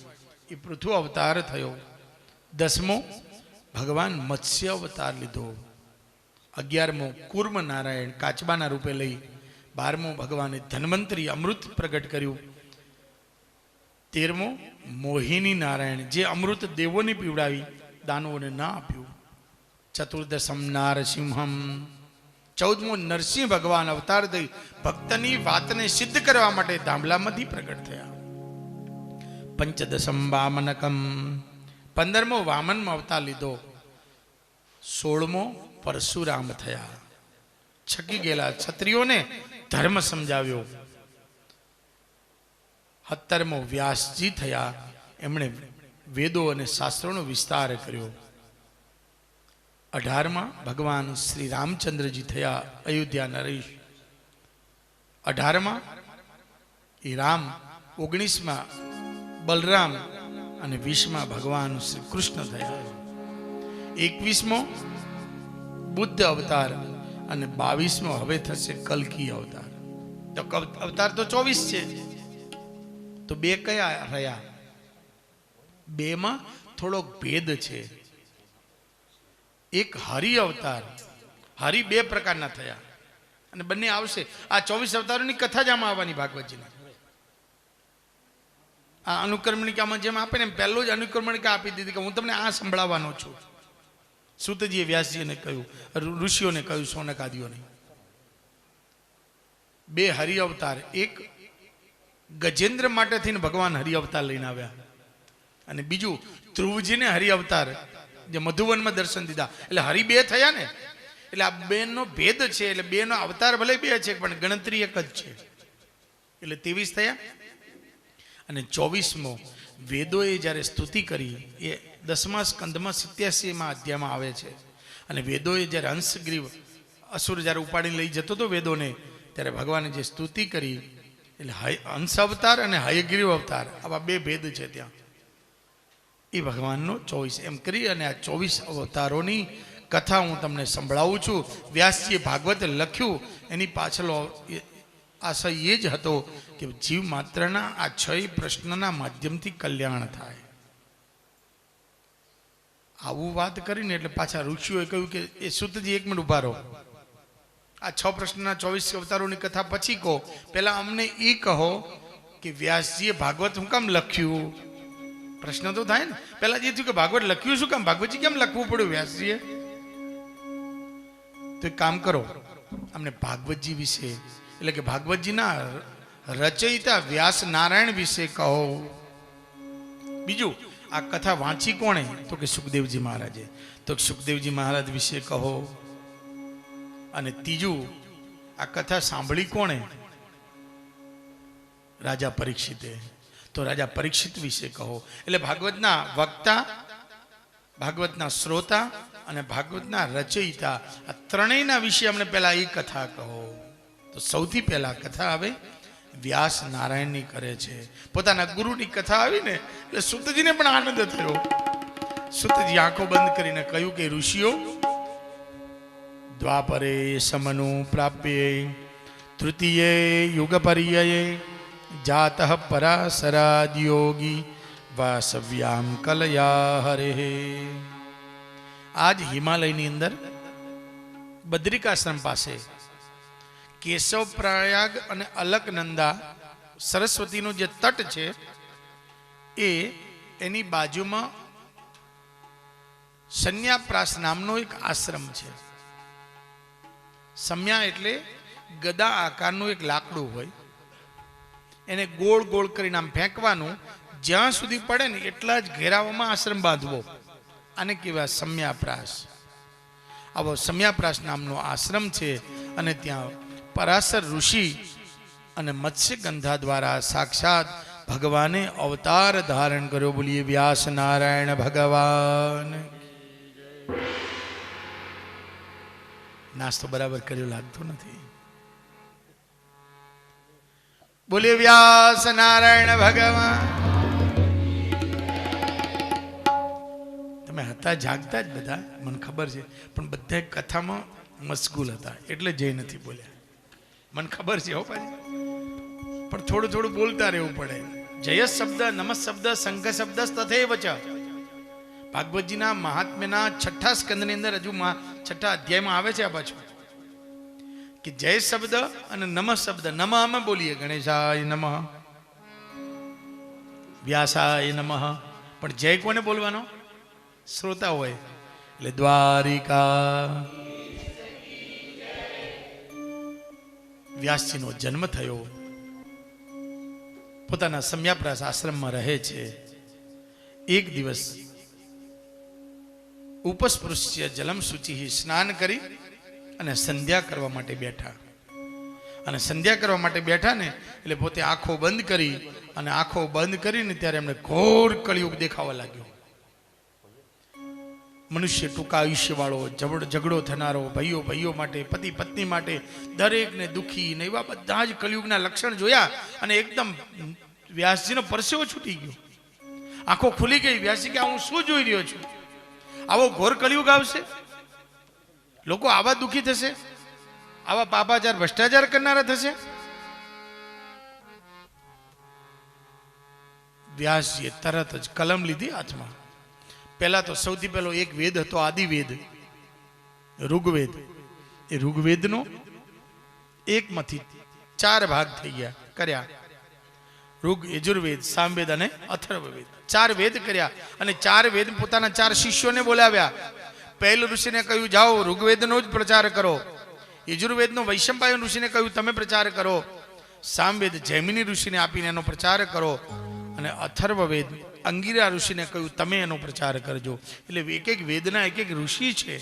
એ પૃથુ અવતાર થયો, દસમો ભગવાન મત્સ્ય અવતાર લીધો, 11મો કુર્મ નારાયણ કાચબાના રૂપે લઈ, 12મો ભગવાને ધન્વંતરી અમૃત પ્રગટ કર્યું, 13મો મોહિની નારાયણ જે અમૃત દેવોને પીવડાવી દાનવોને ના આપ્યું, 14દશમ નારસિંહમ, 14મો નરસિંહ ભગવાન અવતાર થઈ ભક્તની વાતને સિદ્ધ કરવા માટે ધામલામાંથી પ્રગટ થયા, 15દશમ વામનકમ, 15મો વામનમાં અવતાર લીધો, 16મો પરશુરામ થયા, છકી ગયેલા ક્ષત્રિયોને ધર્મ સમજાવ્યો, 17મો વ્યાસજી થયા, એમણે વેદો અને શાસ્ત્રોનો વિસ્તાર કર્યો, 18માં ભગવાન શ્રી રામચંદ્રજી થયા અયોધ્યા નરેશ, 18માં એ રામ, 19માં બલરામ અને 20માં ભગવાન શ્રી કૃષ્ણ થયા, 21મો બુદ્ધ અવતાર અને 22મો હવે થશે કલ્કી અવતાર. તો અવતાર તો 24 છે, તો બે કયા રહ્યા? બેમાં થોડોક ભેદ છે. એક હરિ અવતાર, હરિ બે પ્રકારના થયા અને બંને આવશે. આ 24 અવતારોની કથા જ આમાં આવવાની ભાગવતજીની. આ અનુકર્મણિકામાં જેમ આપે ને એમ પહેલો જ અનુકર્મણિકા આપી દીધી કે હું તમને આ સંભળાવવાનો છું. સુતજીએ વ્યાસજીને કહ્યું, ઋષિઓને કહ્યું, સોનકાદીઓને. બે હરિ અવતાર, એક ગજેન્દ્ર માટે થઈને ભગવાન હરિ અવતાર લઈને આવ્યા અને બીજું ધ્રુવજીને હરિ અવતાર જે મધુવનમાં દર્શન દીધા એટલે હરિ બે થયા ને, એટલે આ બેનો ભેદ છે, એટલે બેનો અવતાર ભલે બે છે પણ ગણતરી એક જ છે, એટલે 23 થયા. અને 24મો વેદોએ જ્યારે સ્તુતિ કરી એ 10મા સ્કંદમાં 87મા અધ્યાયમાં આવે છે. અને વેદોએ જ્યારે હંસગ્રીવ અસુર જ્યારે ઉપાડીને લઈ જતો હતો વેદોને, ત્યારે ભગવાને જે સ્તુતિ કરી એટલે હંસ અવતાર અને હયગ્રીવ અવતાર આવા બે ભેદ છે ત્યાં. એ ભગવાનનો 24 એમ કરી અને આ 24 અવતારોની કથા હું તમને સંભળાવું છું. વ્યાસજીએ ભાગવત લખ્યું એની પાછળનો આશય એ જ હતો કે જીવ માત્રના આ 6 પ્રશ્નના માધ્યમથી કલ્યાણ થાય. આવું વાત કરીને એટલે પાછા ઋષિઓએ કહ્યું કે એ સુતજી 1 મિનિટ ઉભા રહો, આ 6 પ્રશ્નના 24 અવતારોની કથા પછી કહો, પહેલા અમને એ કહો કે વ્યાસજીએ ભાગવત શું કામ લખ્યું? પ્રશ્ન તો થાય ને, પહેલા જે થયું કે ભાગવત લખ્યું શું કામ, ભાગવતજી કેમ લખવું પડ્યું વ્યાસજીએ? તો એક કામ કરો, અમને ભાગવતજી વિશે એટલે કે ભાગવતજીના રચયિતા વ્યાસ નારાયણ વિશે કહો. બીજું, આ કથા વાંચી કોણે? તો કે સુખદેવજી મહારાજે. તો સુખદેવજી મહારાજ વિશે કહો. અને ત્રીજું, આ કથા સાંભળી કોણે? રાજા પરીક્ષિતે. તો રાજા પરીક્ષિત વિશે કહો. એટલે ભાગવતના વક્તા, ભાગવતના શ્રોતા અને ભાગવતના રચયિતા આ ત્રણેયના વિશે અમને પહેલા એ કથા કહો. તો સૌથી પહેલા કથા આવે વ્યાસ નારાયણની કરે છે. પોતાના ગુરુની કથા આવી ને એટલે સુતજીને પણ આનંદ થયો. સુતજી આંખો બંધ કરીને કહ્યું કે ઋષિઓ, દ્વાપરે સમનુ પ્રાપ્યે તૃતીયે યુગ પર્યયે જાતઃ પરાશરાદ યોગી વાસવ્યામ કલયા હરે. આજ હિમાલયની અંદર બદ્રિકાશ્રમ પાસે કેશવ પ્રયાગ અને અલકનંદા સરસ્વતીનો જે તટ છે એની બાજુમાં સંન્યાપ્રાસ નામનો એક આશ્રમ છે. સંન્યા એટલે ગદા આકારનું એક લાકડું હોય, એને ગોળ ગોળ કરીને આમ ફેંકવાનું, જ્યાં સુધી પડે ને એટલા જ ઘેરાવામાં આશ્રમ બાંધવો, આને કહેવાય સંન્યાપ્રાસ. આવો સંન્યાપ્રાસ નામનો આશ્રમ છે. અને ત્યાં પરાશર ઋષિ અને મત્સ્ય ગંધા દ્વારા સાક્ષાત ભગવાને અવતાર ધારણ કર્યો. બોલીએ વ્યાસ નારાયણ ભગવાન. નાસ્તો બરાબર કર્યો લાગતો નથી. બોલીએ વ્યાસ નારાયણ ભગવાન. તમે હતા જાગતા જ બધા, મને ખબર છે, પણ બધા કથામાં મશગુલ હતા એટલે જઈ નથી બોલ્યા, મને ખબર છે. હો પાછી પણ થોડું થોડું બોલતા રહેવું પડે. જય શબ્દ, નમઃ શબ્દ, શંખ શબ્દ તથૈવ ચ. ભાગવતજીના મહાત્મ્યના 6ઠા સ્કંદની અંદર હજુ 6ઠા અધ્યાયમાં આવે છે આ પાછું કે જય શબ્દ અને નમઃ શબ્દ. નમઃ અમે બોલીએ ગણેશાય નમઃ, વ્યાસાય નમઃ, પણ જય કોને બોલવાનો? શ્રોતા હોય. એટલે દ્વારિકા વ્યાસજીનો જન્મ થયો, પોતાના સંન્યાપ્રાસ આશ્રમમાં રહે છે. એક દિવસ ઉપસ્પૃશ્ય જલમ શુચિ સ્નાન કરી અને સંધ્યા કરવા માટે બેઠા. અને સંધ્યા કરવા માટે બેઠા ને એટલે પોતે આંખો બંધ કરી, અને આંખો બંધ કરીને ત્યારે એમને ઘોર કળિયુગ દેખાવા લાગ્યો. મનુષ્ય ટૂંકા આયુષ્ય વાળો, ઝઘડો થનારો, ભાઈઓ ભાઈઓ માટે, પતિ પત્ની માટે, દરેકને દુઃખી ને એવા બધા જ કળિયુગના લક્ષણ જોયા. અને એકદમ વ્યાસજીનો પરસેવો છૂટી ગયો, આંખો ખુલી ગઈ. વ્યાસજી કે હું શું જોઈ રહ્યો છું? આવો ઘોર કળિયુગ આવશે, લોકો આવા દુઃખી થશે, આવા પાપાચાર ભ્રષ્ટાચાર કરનારા થશે. વ્યાસજીએ તરત જ કલમ લીધી હાથમાં. પહેલા તો સૌથી પહેલો એક વેદ હતો, આદિવેદ ઋગ્વેદ. એ ઋગ્વેદનો એકમાંથી 4 ભાગ થઈ ગયા, કર્યા. ઋગ, યજુર્વેદ, સામવેદ અને અથર્વવેદ, 4 વેદ કર્યા. અને 4 વેદ પોતાના 4 શિષ્યોને બોલાવ્યા. પહેલ ઋષિને કહ્યું જાઓ ઋગ્વેદનો જ પ્રચાર કરો. યજુર્વેદનો વૈશંપાયન ઋષિને કહ્યું તમે પ્રચાર કરો. સામવેદ જૈમિની ઋષિને આપીને એનો પ્રચાર કરો. અને અથર્વવેદ અંગીરા ઋષિને કહ્યું તમે એનો પ્રચાર કરજો. એટલે એક એક વેદના એક એક ઋષિ છે.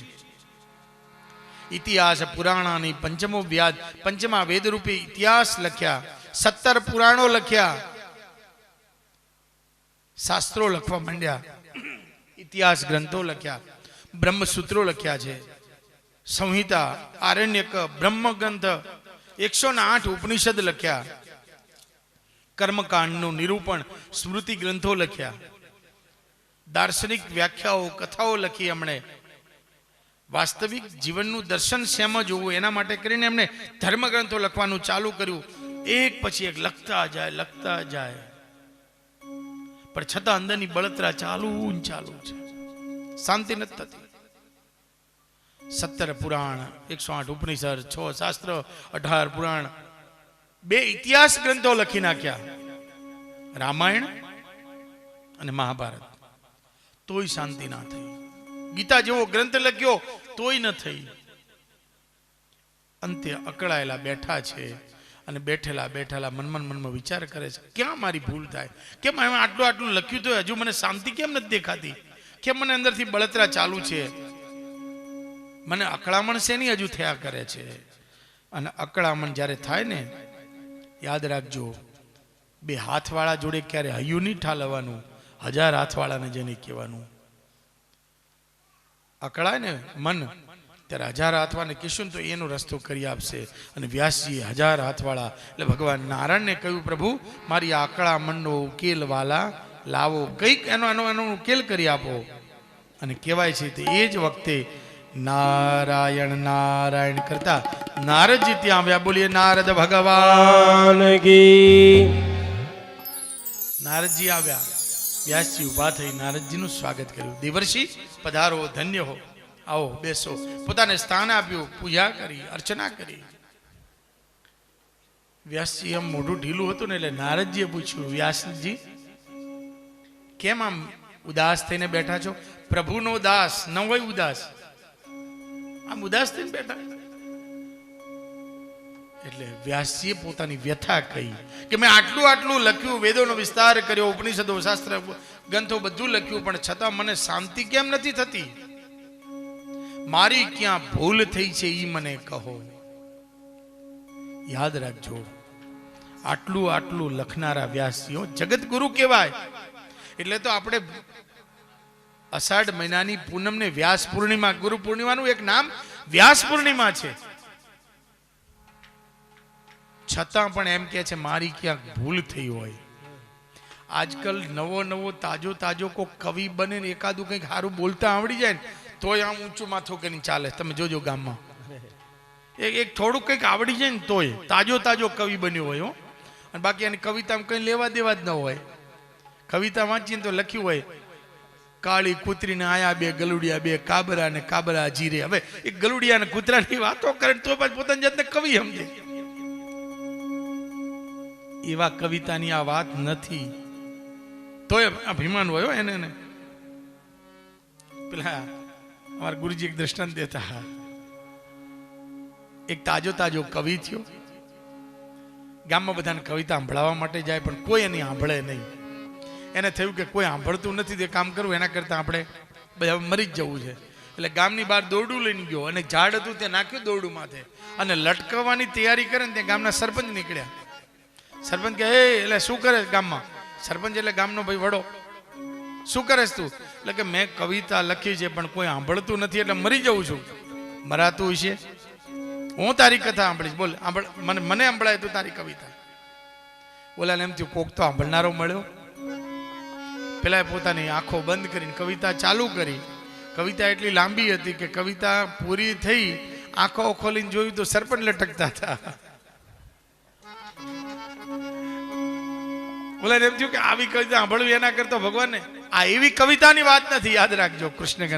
ઇતિહાસ પુરાણાની પંચમો વ્યાજ, પંચમા વેદરૂપી ઇતિહાસ લખ્યા, 17 પુરાણો લખ્યા, શાસ્ત્રો લખવા માંડ્યા, ઇતિહાસ ગ્રંથો લખ્યા, બ્રહ્મસૂત્રો લખ્યા છે, સંહિતા, આરણ્યક, બ્રહ્મગ્રંથ, 108 ઉપનિષદ લખ્યા, કર્મકાંડનું નિરૂપણ, સ્મૃતિ ગ્રંથો લખ્યા, દાર્શનિક વ્યાખ્યાઓ, કથાઓ લખી. એમણે વાસ્તવિક જીવનનું દર્શન શેમાં જોવું એના માટે કરીને એમણે ધર્મગ્રંથો લખવાનું ચાલુ કર્યું. એક પછી એક લખતા જાય, પણ છતાં અંદરની બળતરા ચાલુ છે, શાંતિ નથી થતી. 17 પુરાણ, 108 ઉપનિષદ, 6 શાસ્ત્ર, 18 પુરાણ, 2 ઇતિહાસ ગ્રંથો લખી નાખ્યા, રામાયણ અને મહાભારત, તોય શાંતિ ના થઈ. ગીતા જેવો ગ્રંથ લખ્યો તોય ન થઈ. અંતે અકળાયેલા બેઠા છે અને બેઠેલા મનમાં વિચાર કરે છે, ક્યાં મારી ભૂલ થાય? કેમ મેં આટલું લખ્યું તો હજુ મને શાંતિ કેમ નથી દેખાતી? કેમ મને અંદરથી બળતરા ચાલુ છે? મને અકળામણ શેની હજુ થયા કરે છે? અને અકળામણ જ્યારે થાય ને, યાદ રાખજો, 2 હાથવાળા જોડે ક્યારે હૈયું નહીં ઠાલવવાનું, 1000 હાથવાળાને જેને કહેવાનું. અકળાય ને મન ત્યારે 1000 હાથવાળાને કહેશું તો એનો રસ્તો કરી આપશે. અને વ્યાસજી 1000 હાથવાળા એટલે ભગવાન નારાયણને કહ્યું, પ્રભુ મારી આ અકળામણનો ઉકેલ વાલા લાવો, કંઈક એનો ઉકેલ કરી આપો. અને કહેવાય છે તે એ જ વખતે નારાયણ કરતા નારદજી ત્યાં આવ્યા. બોલીએ નારદ ભગવાન કી. નારદજી આવ્યા, વ્યાસજી ઉભા થઈ નારદજીનું સ્વાગત કર્યું. દેવર્ષિ પધારો, ધન્ય હો, આવો બેસો. પોતાને સ્થાન આપ્યું, પૂજા કરી, અર્ચના કરી. વ્યાસજી એમ મોઢું ઢીલું હતું ને એટલે નારદજીએ પૂછ્યું, વ્યાસજી કેમ આમ ઉદાસ થઈને બેઠા છો? પ્રભુનો દાસ ન હોય ઉદાસ, આમ ઉદાસ થઈને બેઠા. એટલે વ્યાસજીએ પોતાની વ્યથા કહી કે મેં આટલું લખ્યું, વેદોનો વિસ્તાર કર્યો, ઉપનિષદો, શાસ્ત્ર ગ્રંથો બધું લખ્યું, પણ છતાં મને શાંતિ કેમ નથી થતી? મારી ક્યાં ભૂલ થઈ છે એ મને કહો. યાદ રાખજો, આટલું લખનારા વ્યાસજીઓ જગત ગુરુ કહેવાય. એટલે તો આપણે અષાઢ મહિનાની પૂનમને વ્યાસ પૂર્ણિમા, ગુરુ પૂર્ણિમાનું એક નામ વ્યાસ પૂર્ણિમા છે. છતાં પણ એમ કે છે મારી ક્યાંક ભૂલ થઈ હોય. આજકાલ નવો તાજો કોઈ કવિ બને ને એકાદું કંઈક સારું બોલતા આવડી જાય ને તોય આમ ઊંચું માથું કરીને ચાલે. તમે જોજો ગામમાં એક થોડુંક કંઈક આવડી જાય ને તોય તાજો કવિ બન્યો હોય. અને બાકી એની કવિતામાં કંઈ લેવા દેવા જ ન હોય. કવિતા વાંચીને તો લખ્યું હોય, કાળી કૂતરીને આયા 2 ગલુડિયા, 2 કાબરા ને કાબરા જીરે. હવે એ ગલુડિયા ને કૂતરાની વાતો કરે તો પાછું પોતાની જાતને કવિ સમજે. એવા કવિતાની આ વાત નથી. તોય અભિમાન હોય એને. પેલા અમારા ગુરુજી એક દ્રષ્ટાંત દેતા, એક તાજો કવિ થયો, ગામમાં બધાને કવિતા સંભળાવવા માટે જાય, પણ કોઈ એની સાંભળે નહીં. એને થયું કે કોઈ સાંભળતું નથી, તે કામ કરવું એના કરતાં આપણે બધા મરી જ જવું છે. એટલે ગામની બહાર દોરડું લઈને ગયો અને ઝાડ હતું તે નાખ્યું દોરડું માથે અને લટકાવવાની તૈયારી કરે ને ત્યાં ગામના સરપંચ નીકળ્યા. સરપંચ કે એટલે શું કરે ગામમાં? સરપંચ એટલે ગામનો ભાઈ વડો. શું કરે તું? એટલે કે મેં કવિતા લખી છે પણ કોઈ સાંભળતું નથી એટલે મરી જવું છું. મરાતું હશે? હું તારી કથા સાંભળીશ, બોલ મને સંભળાય તું તારી કવિતા. બોલા એમ થયું કોક તો સાંભળનારો મળ્યો. પેલા પોતાની આંખો બંધ કરીને કવિતા ચાલુ કરી. કવિતા એટલી લાંબી હતી કે કવિતા પૂરી થઈ, આંખો ખોલીને જોયું તો સરપંચ લટકતા હતા. બોલે એમ થયું કે આવી કવિતા સાંભળવી એના કરતો ભગવાનને આ એવી કવિતાની વાત નથી. યાદ રાખજો કૃષ્ણ